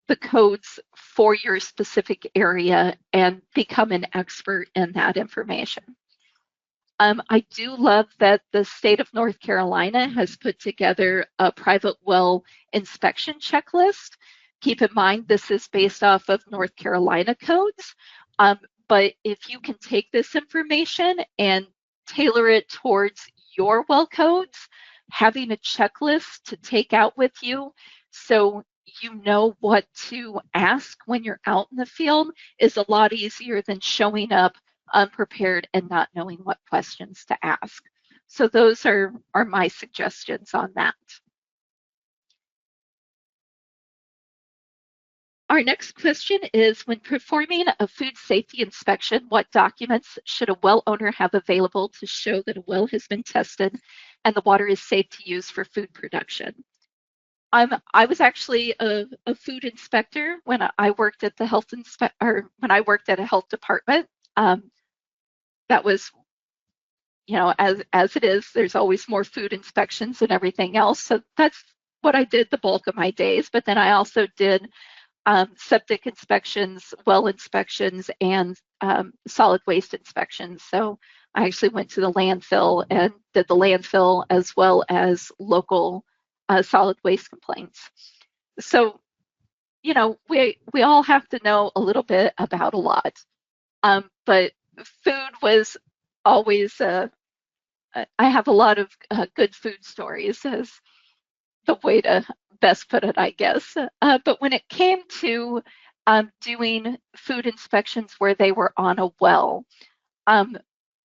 the codes for your specific area and become an expert in that information. I do love that the state of North Carolina has put together a private well inspection checklist. Keep in mind, this is based off of North Carolina codes, um, but if you can take this information and tailor it towards your well codes, having a checklist to take out with you so you know what to ask when you're out in the field is a lot easier than showing up unprepared and not knowing what questions to ask. So those are my suggestions on that. Our next question is, when performing a food safety inspection, what documents should a well owner have available to show that a well has been tested and the water is safe to use for food production? I was actually a food inspector when I worked at the or when I worked at a health department. That was, as it is, there's always more food inspections and everything else. So that's what I did the bulk of my days. But then I also did septic inspections, well inspections, and solid waste inspections. So I actually went to the landfill and did the landfill as well as local solid waste complaints. So, we all have to know a little bit about a lot. But food was always I have a lot of good food stories, as the way to best put it, I guess. But when it came to doing food inspections where they were on a well, um,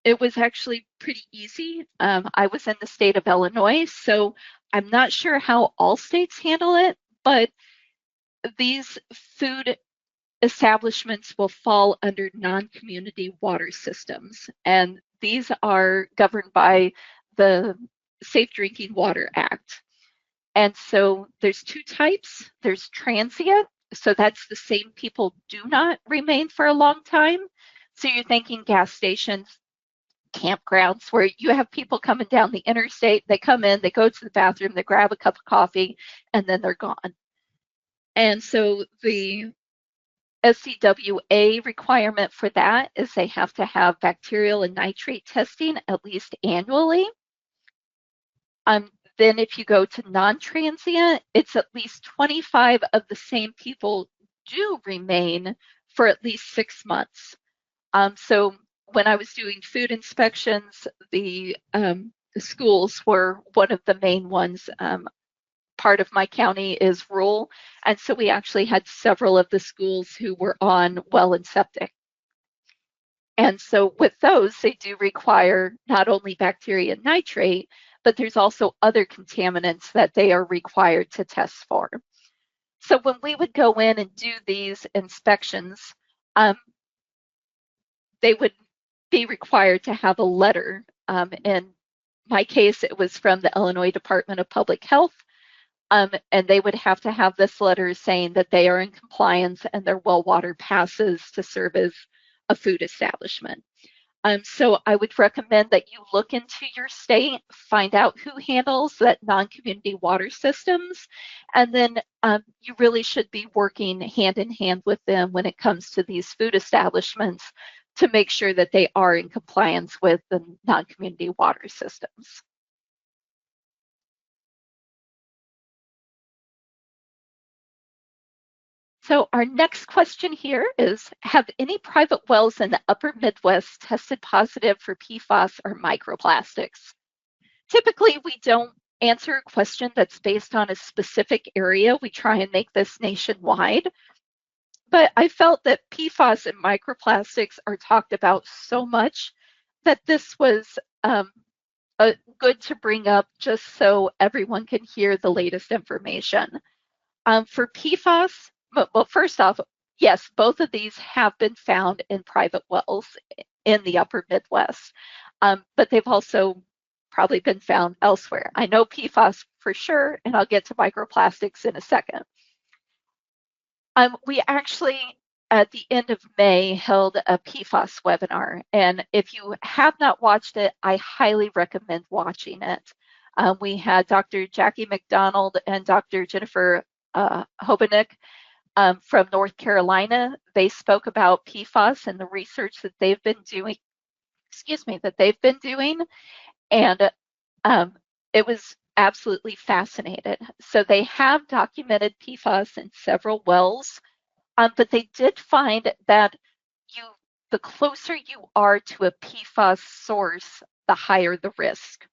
it was actually pretty easy. I was in the state of Illinois, so I'm not sure how all states handle it, but these food establishments will fall under non-community water systems, and these are governed by the Safe Drinking Water Act. And so there's two types. There's transient, so that's the same people do not remain for a long time. So you're thinking gas stations, campgrounds, where you have people coming down the interstate, they come in, they go to the bathroom, they grab a cup of coffee, and then they're gone. And so the SCWA requirement for that is they have to have bacterial and nitrate testing at least annually. Then if you go to non-transient, it's at least 25 of the same people do remain for at least 6 months. So when I was doing food inspections, the schools were one of the main ones. Part of my county is rural, and so we actually had several of the schools who were on well and septic. And so with those, they do require not only bacteria and nitrate, but there's also other contaminants that they are required to test for. So when we would go in and do these inspections, they would be required to have a letter. In my case, it was from the Illinois Department of Public Health. And they would have to have this letter saying that they are in compliance and their well water passes to serve as a food establishment. So I would recommend that you look into your state, find out who handles that non-community water systems, and then you really should be working hand in hand with them when it comes to these food establishments to make sure that they are in compliance with the non-community water systems. So our next question here is, have any private wells in the upper Midwest tested positive for PFAS or microplastics? Typically, we don't answer a question that's based on a specific area. We try and make this nationwide. But I felt that PFAS and microplastics are talked about so much that this was good to bring up just so everyone can hear the latest information. For PFAS, well, first off, yes, both of these have been found in private wells in the upper Midwest, but they've also probably been found elsewhere. I know PFAS for sure, and I'll get to microplastics in a second. We actually, at the end of May, held a PFAS webinar, and if you have not watched it, I highly recommend watching it. We had Dr. Jackie McDonald and Dr. Jennifer Hobenick from North Carolina. They spoke about PFAS and the research that they've been doing, and it was absolutely fascinated. So they have documented PFAS in several wells, but they did find that you, the closer you are to a PFAS source, the higher the risk.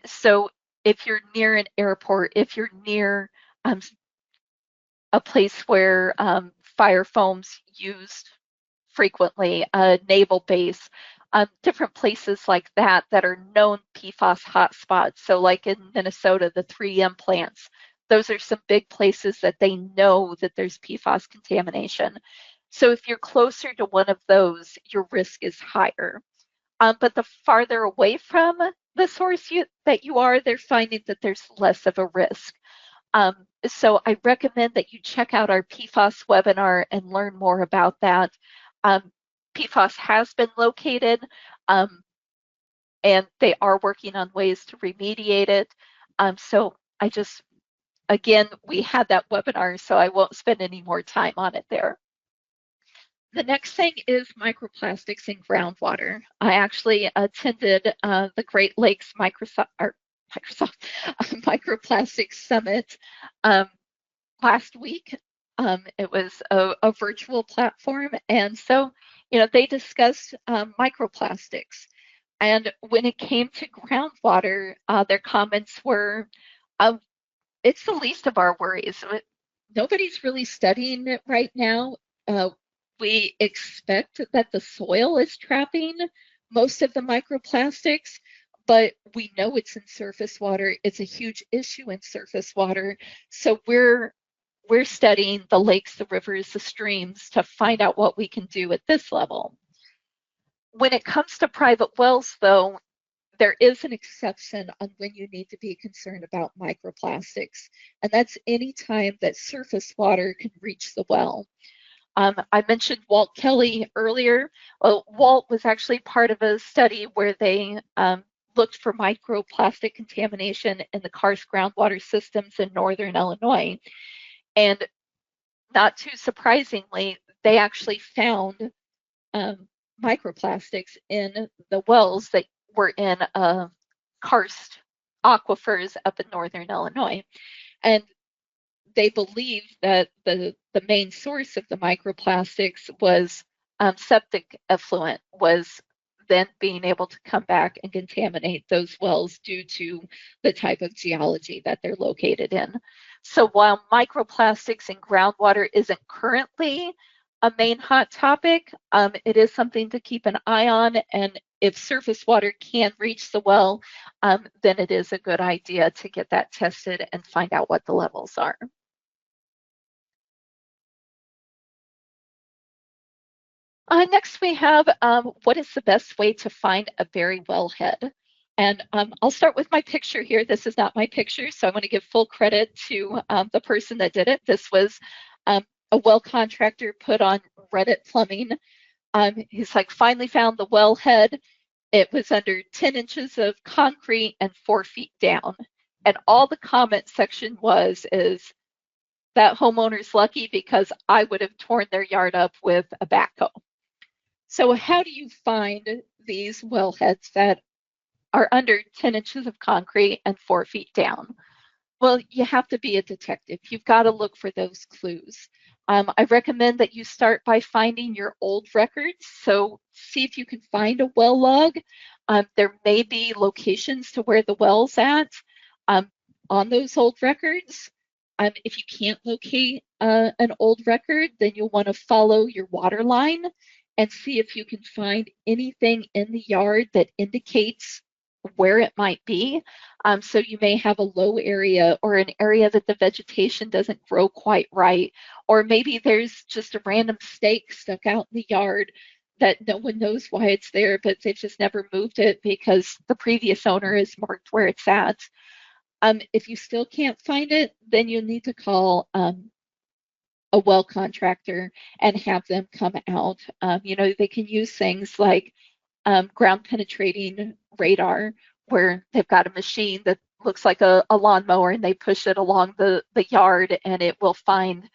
So if you're near an airport, if you're near a place where fire foam's used frequently, a naval base, different places like that that are known PFAS hotspots. So like in Minnesota, the 3M plants, those are some big places that they know that there's PFAS contamination. So if you're closer to one of those, your risk is higher. But the farther away from the source that you are, they're finding that there's less of a risk. So I recommend that you check out our PFAS webinar and learn more about that. PFAS has been located, and they are working on ways to remediate it. So again, we had that webinar, so I won't spend any more time on it there. The next thing is microplastics in groundwater. I actually attended the Great Lakes Microplastics Summit last week. It was a virtual platform, and so they discussed microplastics. And when it came to groundwater, their comments were, "It's the least of our worries. Nobody's really studying it right now. We expect that the soil is trapping most of the microplastics, but we know it's in surface water. It's a huge issue in surface water. So we're studying the lakes, the rivers, the streams to find out what we can do at this level." When it comes to private wells, though, there is an exception on when you need to be concerned about microplastics, and that's any time that surface water can reach the well. I mentioned Walt Kelly earlier. Well, Walt was actually part of a study where they looked for microplastic contamination in the karst groundwater systems in northern Illinois. And not too surprisingly, they actually found microplastics in the wells that were in karst aquifers up in northern Illinois. And they believe that the main source of the microplastics was septic effluent, was then being able to come back and contaminate those wells due to the type of geology that they're located in. So while microplastics in groundwater isn't currently a main hot topic, it is something to keep an eye on. And if surface water can reach the well, then it is a good idea to get that tested and find out what the levels are. Next, we have what is the best way to find a berry wellhead? And I'll start with my picture here. This is not my picture, so I want to give full credit to the person that did it. This was a well contractor put on Reddit Plumbing. He's like, finally found the wellhead. It was under 10 inches of concrete and 4 feet down. And all the comment section is that homeowner's lucky because I would have torn their yard up with a backhoe. So how do you find these wellheads that are under 10 inches of concrete and 4 feet down? Well, you have to be a detective. You've got to look for those clues. I recommend that you start by finding your old records. So see if you can find a well log. There may be locations to where the well's at on those old records. If you can't locate an old record, then you'll want to follow your water line and see if you can find anything in the yard that indicates where it might be. So you may have a low area or an area that the vegetation doesn't grow quite right, or maybe there's just a random stake stuck out in the yard that no one knows why it's there, but they've just never moved it because the previous owner has marked where it's at. If you still can't find it, then you need to call a well contractor and have them come out. They can use things like ground penetrating radar, where they've got a machine that looks like a lawnmower and they push it along the yard and it will find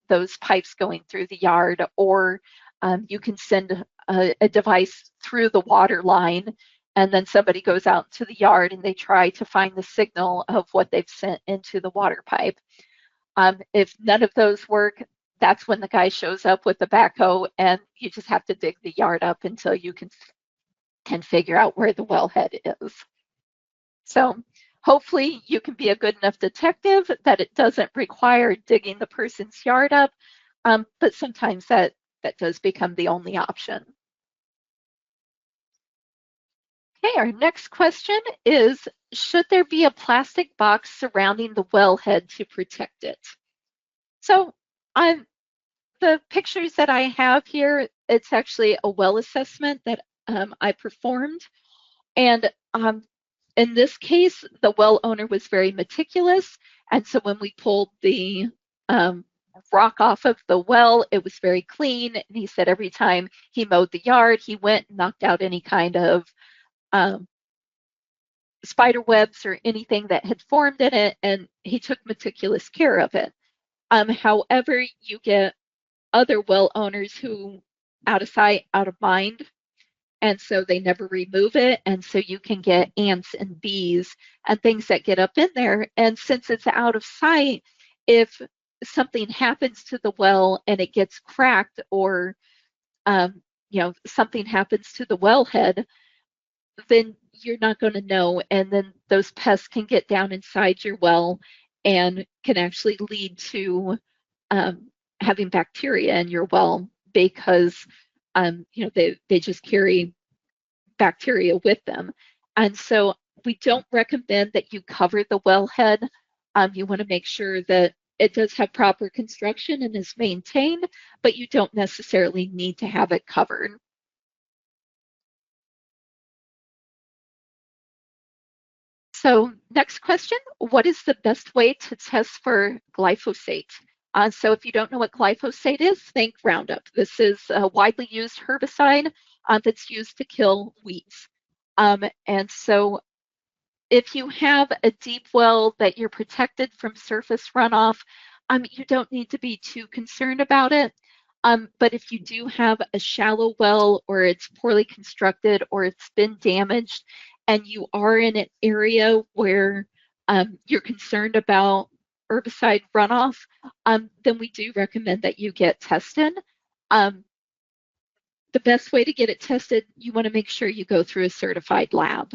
those pipes going through the yard. Or you can send a device through the water line, and then somebody goes out to the yard and they try to find the signal of what they've sent into the water pipe. If none of those work, that's when the guy shows up with the backhoe, and you just have to dig the yard up until you can figure out where the wellhead is. So hopefully you can be a good enough detective that it doesn't require digging the person's yard up, but sometimes that does become the only option. Okay, our next question is, should there be a plastic box surrounding the wellhead to protect it? So the pictures that I have here, it's actually a well assessment that I performed. And in this case, the well owner was very meticulous. And so when we pulled the rock off of the well, it was very clean. And he said every time he mowed the yard, he went and knocked out any kind of spider webs or anything that had formed in it, and he took meticulous care of it. However, you get other well owners who out of sight, out of mind, and so they never remove it, and so you can get ants and bees and things that get up in there. And since it's out of sight, if something happens to the well and it gets cracked, or something happens to the wellhead, then you're not going to know, and then those pests can get down inside your well and can actually lead to having bacteria in your well, because they just carry bacteria with them. And so we don't recommend that you cover the wellhead. You want to make sure that it does have proper construction and is maintained, but you don't necessarily need to have it covered. So next question, what is the best way to test for glyphosate? So if you don't know what glyphosate is, think Roundup. This is a widely used herbicide that's used to kill weeds. And so if you have a deep well that you're protected from surface runoff, you don't need to be too concerned about it. But if you do have a shallow well, or it's poorly constructed, or it's been damaged, and you are in an area where you're concerned about herbicide runoff, then we do recommend that you get tested. The best way to get it tested, you want to make sure you go through a certified lab.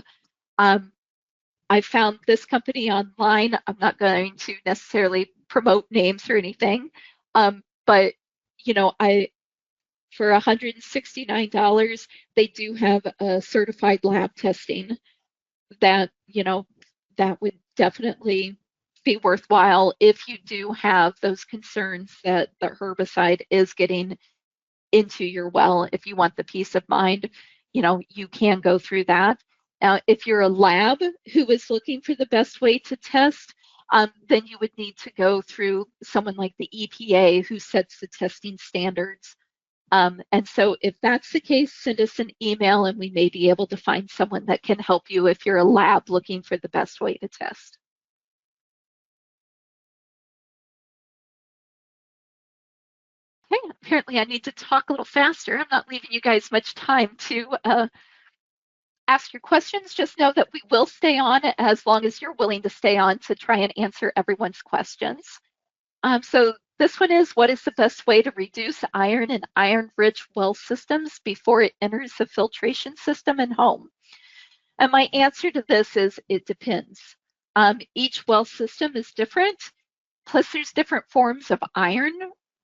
I found this company online. I'm not going to necessarily promote names or anything, but for $169, they do have a certified lab testing that would definitely be worthwhile if you do have those concerns that the herbicide is getting into your well. If you want the peace of mind, you can go through that. Now, if you're a lab who is looking for the best way to test, then you would need to go through someone like the EPA, who sets the testing standards. And so if that's the case, send us an email and we may be able to find someone that can help you if you're a lab looking for the best way to test. Okay, apparently I need to talk a little faster. I'm not leaving you guys much time to ask your questions. Just know that we will stay on as long as you're willing to stay on to try and answer everyone's questions. So this one is, what is the best way to reduce iron in iron-rich well systems before it enters the filtration system and home? And my answer to this is, it depends. Each well system is different, plus there's different forms of iron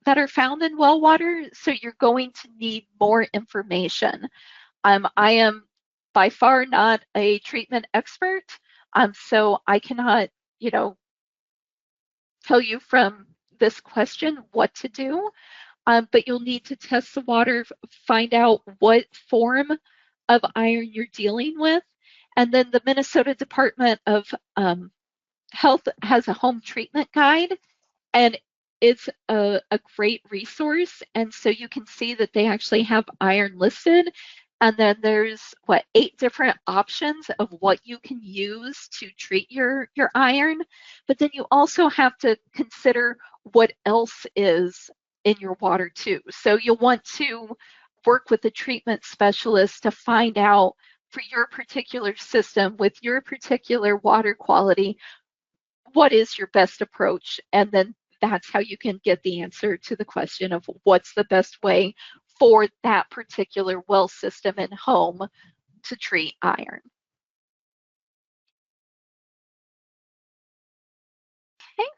that are found in well water, so you're going to need more information. I am by far not a treatment expert, so I cannot, tell you from this question what to do, but you'll need to test the water, find out what form of iron you're dealing with, and then the Minnesota Department of Health has a home treatment guide, and it's a great resource. And so you can see that they actually have iron listed. And then there's what, 8 different options of what you can use to treat your iron. But then you also have to consider what else is in your water too. So you'll want to work with a treatment specialist to find out for your particular system with your particular water quality, what is your best approach? And then that's how you can get the answer to the question of what's the best way for that particular well system and home to treat iron. Okay,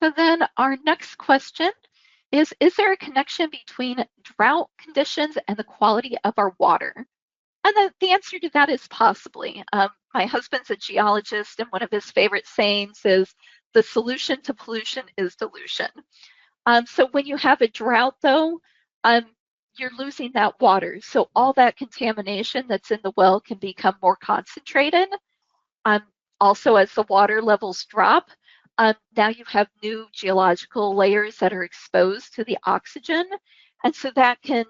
so then our next question is there a connection between drought conditions and the quality of our water? And the answer to that is possibly. My husband's a geologist, and one of his favorite sayings is, the solution to pollution is dilution. So when you have a drought, though, you're losing that water. So all that contamination that's in the well can become more concentrated. Also, as the water levels drop, now you have new geological layers that are exposed to the oxygen. And so that can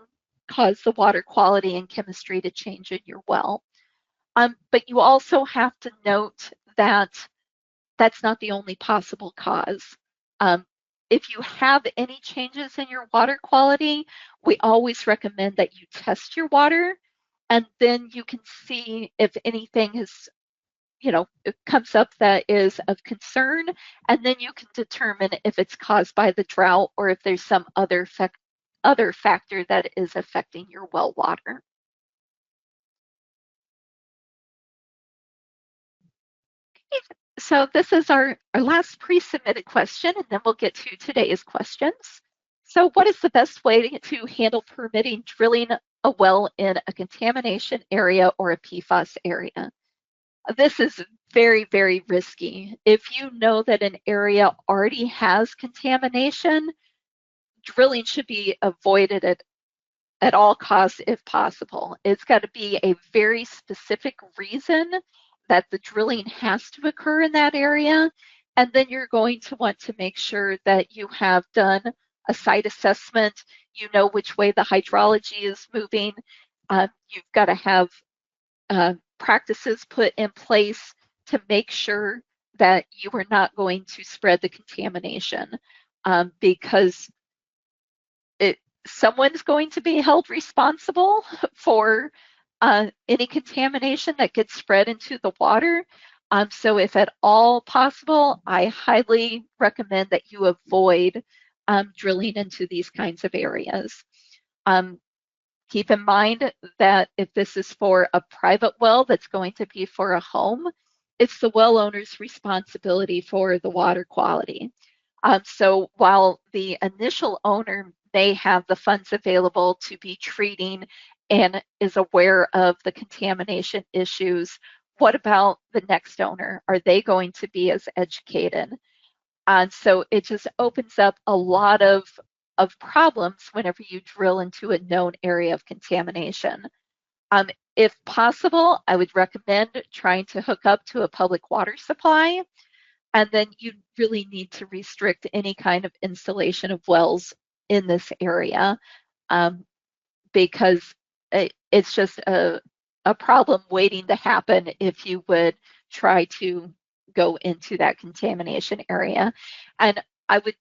cause the water quality and chemistry to change in your well. But you also have to note that that's not the only possible cause. If you have any changes in your water quality, we always recommend that you test your water, and then you can see if anything is, it comes up that is of concern, and then you can determine if it's caused by the drought or if there's some other factor that is affecting your well water. So this is our last pre-submitted question, and then we'll get to today's questions. So what is the best way to handle permitting drilling a well in a contamination area or a PFAS area? This is very, very risky. If you know that an area already has contamination, drilling should be avoided at all costs if possible. It's got to be a very specific reason that the drilling has to occur in that area. And then you're going to want to make sure that you have done a site assessment, you know which way the hydrology is moving. You've got to have practices put in place to make sure that you are not going to spread the contamination, because someone's going to be held responsible for any contamination that gets spread into the water. So if at all possible, I highly recommend that you avoid drilling into these kinds of areas. Keep in mind that if this is for a private well that's going to be for a home, it's the well owner's responsibility for the water quality. So while the initial owner may have the funds available to be treating and is aware of the contamination issues, what about the next owner? Are they going to be as educated? And so it just opens up a lot of problems whenever you drill into a known area of contamination. If possible, I would recommend trying to hook up to a public water supply, and then you really need to restrict any kind of installation of wells in this area, because it's just a problem waiting to happen if you would try to go into that contamination area. And I would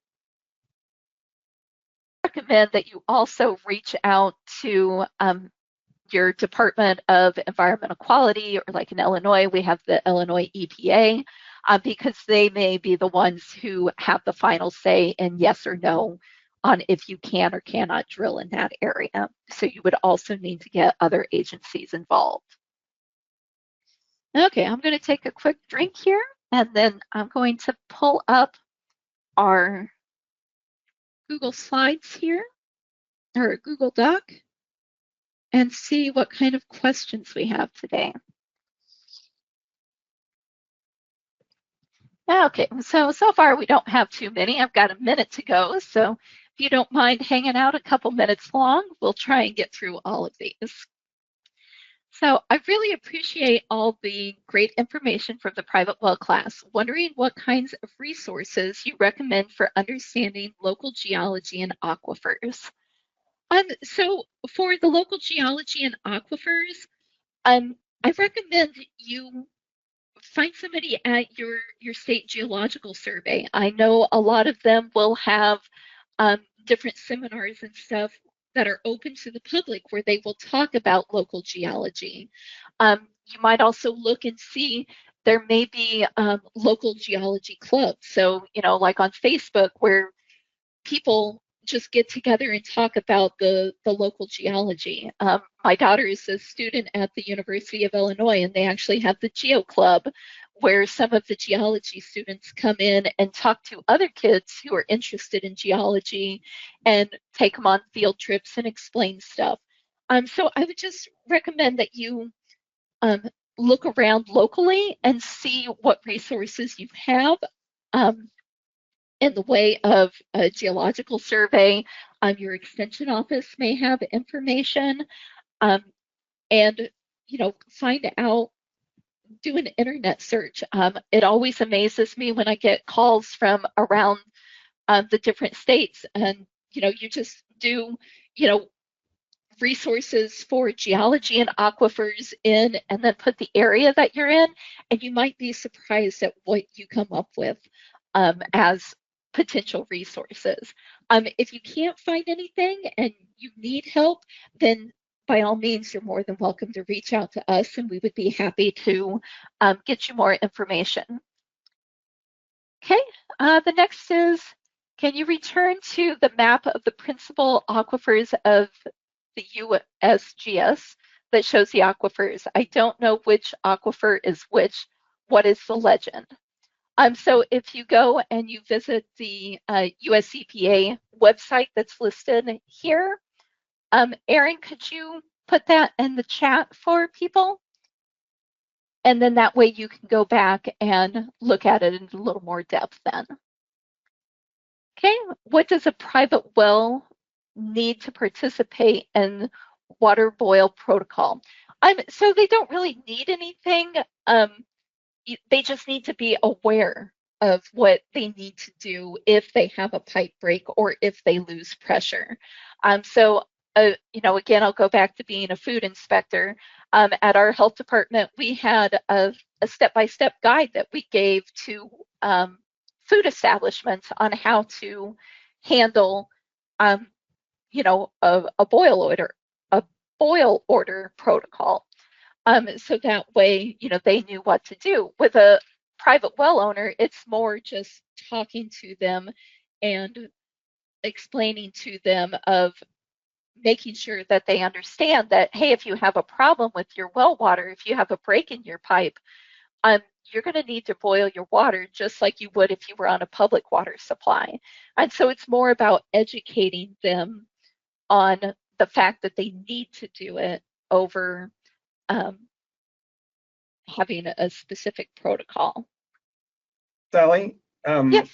recommend that you also reach out to your Department of Environmental Quality, or like in Illinois, we have the Illinois EPA, because they may be the ones who have the final say in yes or no on if you can or cannot drill in that area. So you would also need to get other agencies involved. Okay, I'm going to take a quick drink here, and then I'm going to pull up our Google Slides here, or Google Doc, and see what kind of questions we have today. Okay, so far we don't have too many. I've got a minute to go, so if you don't mind hanging out a couple minutes long, we'll try and get through all of these. So I really appreciate all the great information from the private well class. Wondering what kinds of resources you recommend for understanding local geology and aquifers. So for the local geology and aquifers, I recommend you find somebody at your state geological survey. I know a lot of them will have different seminars and stuff that are open to the public where they will talk about local geology. You might also look and see there may be local geology clubs. So, you know, like on Facebook where people just get together and talk about the local geology. My daughter is a student at the University of Illinois, and they actually have the Geo Club, where some of the geology students come in and talk to other kids who are interested in geology and take them on field trips and explain stuff. So I would just recommend that you um, look around locally and see what resources you have. Um, in the way of a geological survey. Your extension office may have information, um, and you know, find out. Do an internet search. It always amazes me when I get calls from around the different states, and you know, you just do, you know, resources for geology and aquifers in, and then put the area that you're in, and you might be surprised at what you come up with as potential resources. If you can't find anything and you need help, then by all means, you're more than welcome to reach out to us, and we would be happy to get you more information. Okay, the next is, can you return to the map of the principal aquifers of the USGS that shows the aquifers? I don't know which aquifer is which. What is the legend? So if you go and you visit the US EPA website that's listed here, Erin, could you put that in the chat for people? And then that way you can go back and look at it in a little more depth then. Okay, what does a private well need to participate in water boil protocol? So they don't really need anything. They just need to be aware of what they need to do if they have a pipe break or if they lose pressure. You know, again, I'll go back to being a food inspector. At our health department, we had a step-by-step guide that we gave to food establishments on how to handle, you know, a boil order protocol. So that way, you know, they knew what to do. With a private well owner, it's more just talking to them and explaining to them of making sure that they understand that, hey, if you have a problem with your well water, if you have a break in your pipe, you're going to need to boil your water just like you would if you were on a public water supply. And so it's more about educating them on the fact that they need to do it over having a specific protocol. Sally, Yes.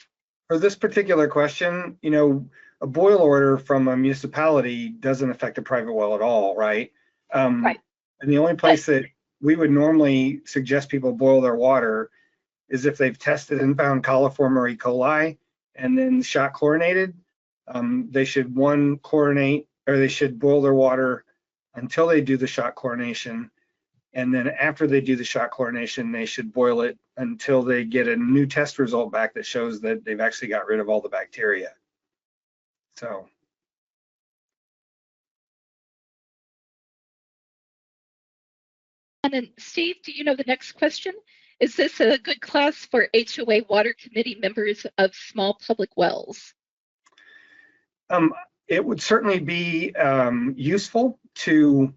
for this particular question, you know, a boil order from a municipality doesn't affect a private well at all, right? Right. And the only place that we would normally suggest people boil their water is if they've tested and found coliform or E. coli and then shot chlorinated. They should chlorinate, or they should boil their water until they do the shot chlorination. And then after they do the shot chlorination, they should boil it until they get a new test result back that shows that they've actually got rid of all the bacteria. So. And then Steve, do you know the next question? Is this a good class for HOA water committee members of small public wells? It would certainly be useful to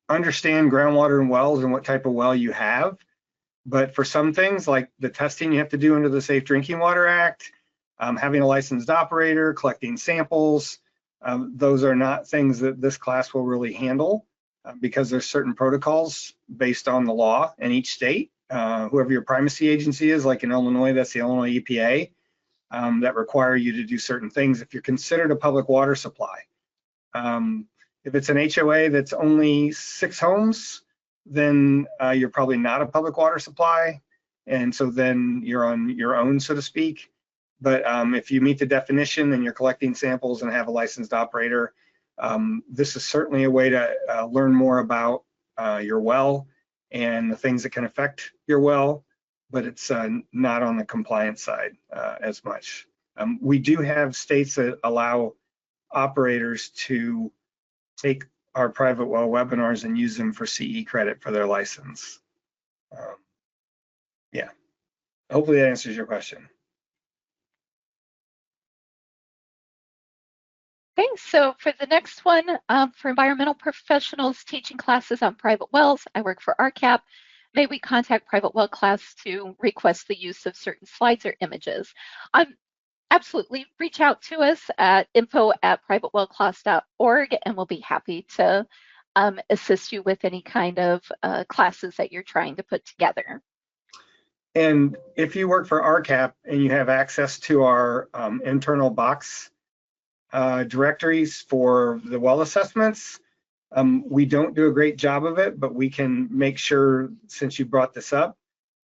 understand groundwater and wells and what type of well you have. But for some things like the testing you have to do under the Safe Drinking Water Act, having a licensed operator, collecting samples, those are not things that this class will really handle because there's certain protocols based on the law in each state. Whoever your primacy agency is, like in Illinois, that's the Illinois EPA, that require you to do certain things if you're considered a public water supply. If it's an HOA that's only 6 homes, then you're probably not a public water supply. And so then you're on your own, so to speak. But if you meet the definition and you're collecting samples and have a licensed operator, this is certainly a way to learn more about your well and the things that can affect your well, but it's not on the compliance side as much. We do have states that allow operators to take our private well webinars and use them for CE credit for their license. Yeah, hopefully that answers your question. Okay, so for the next one, for environmental professionals teaching classes on private wells, I work for RCAP. May we contact private well class to request the use of certain slides or images? Absolutely, reach out to us at info@privatewellclass.org and we'll be happy to assist you with any kind of classes that you're trying to put together. And if you work for RCAP and you have access to our internal box directories for the well assessments, we don't do a great job of it, but we can make sure, since you brought this up,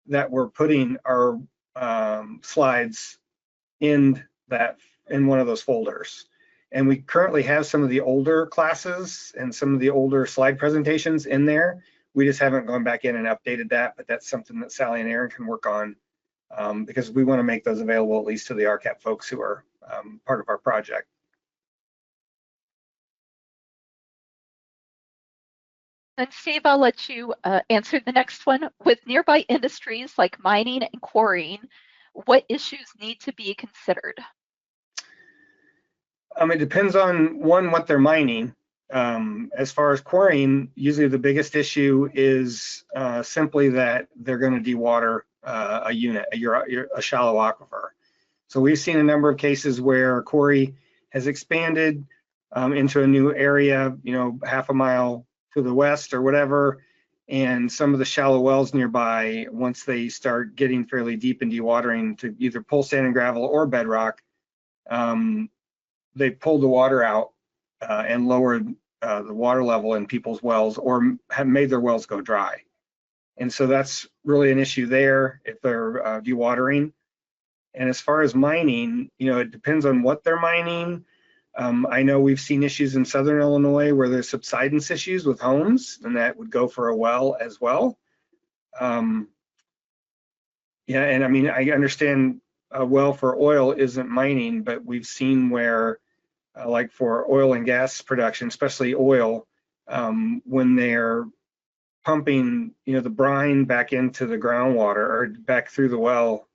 that we're putting our slides in one of those folders. And we currently have some of the older classes and some of the older slide presentations in there. We just haven't gone back in and updated that, but that's something that Sally and Aaron can work on because we want to make those available at least to the RCAP folks who are part of our project. And Steve, I'll let you answer the next one. With nearby industries like mining and quarrying, what issues need to be considered? It depends on what they're mining. As far as quarrying, usually the biggest issue is simply that they're going to dewater a unit, a shallow aquifer. So we've seen a number of cases where a quarry has expanded into a new area, half a mile to the west or whatever, and some of the shallow wells nearby, once they start getting fairly deep in dewatering to either pull sand and gravel or bedrock, they pulled the water out and lowered the water level in people's wells or have made their wells go dry. And so that's really an issue there if they're dewatering. And as far as mining, it depends on what they're mining. I know we've seen issues in Southern Illinois where there's subsidence issues with homes, and that would go for a well as well. Yeah, and I mean, I understand a well for oil isn't mining, but we've seen where, like for oil and gas production, especially oil, when they're pumping, the brine back into the groundwater or back through the well,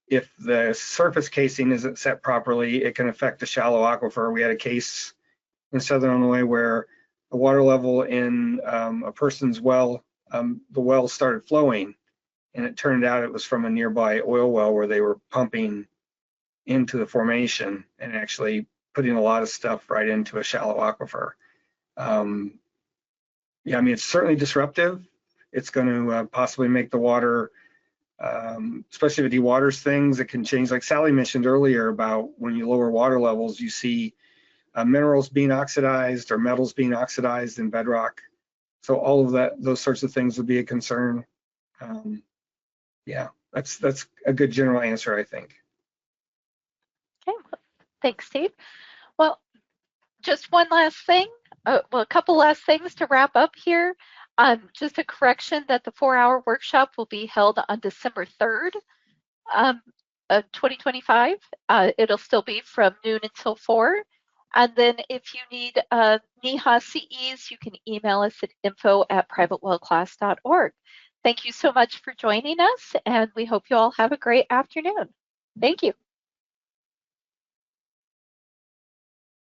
if the surface casing isn't set properly, it can affect the shallow aquifer. We had a case in Southern Illinois where the water level in a person's well, the well started flowing, and it turned out it was from a nearby oil well where they were pumping into the formation and actually putting a lot of stuff right into a shallow aquifer. Yeah, I mean, it's certainly disruptive. It's going to possibly make the water, especially if it dewaters things, it can change. Like Sally mentioned earlier about when you lower water levels, you see minerals being oxidized or metals being oxidized in bedrock. So all of that, those sorts of things would be a concern. Yeah, that's a good general answer, I think. Okay, thanks, Steve. Well, just one last thing. Well, a couple last things to wrap up here. Just a correction that the 4-hour workshop will be held on December 3rd, 2025. It'll still be from noon until 4. And then if you need NEHA CEs, you can email us at info@privatewellclass.org. Thank you so much for joining us, and we hope you all have a great afternoon. Thank you.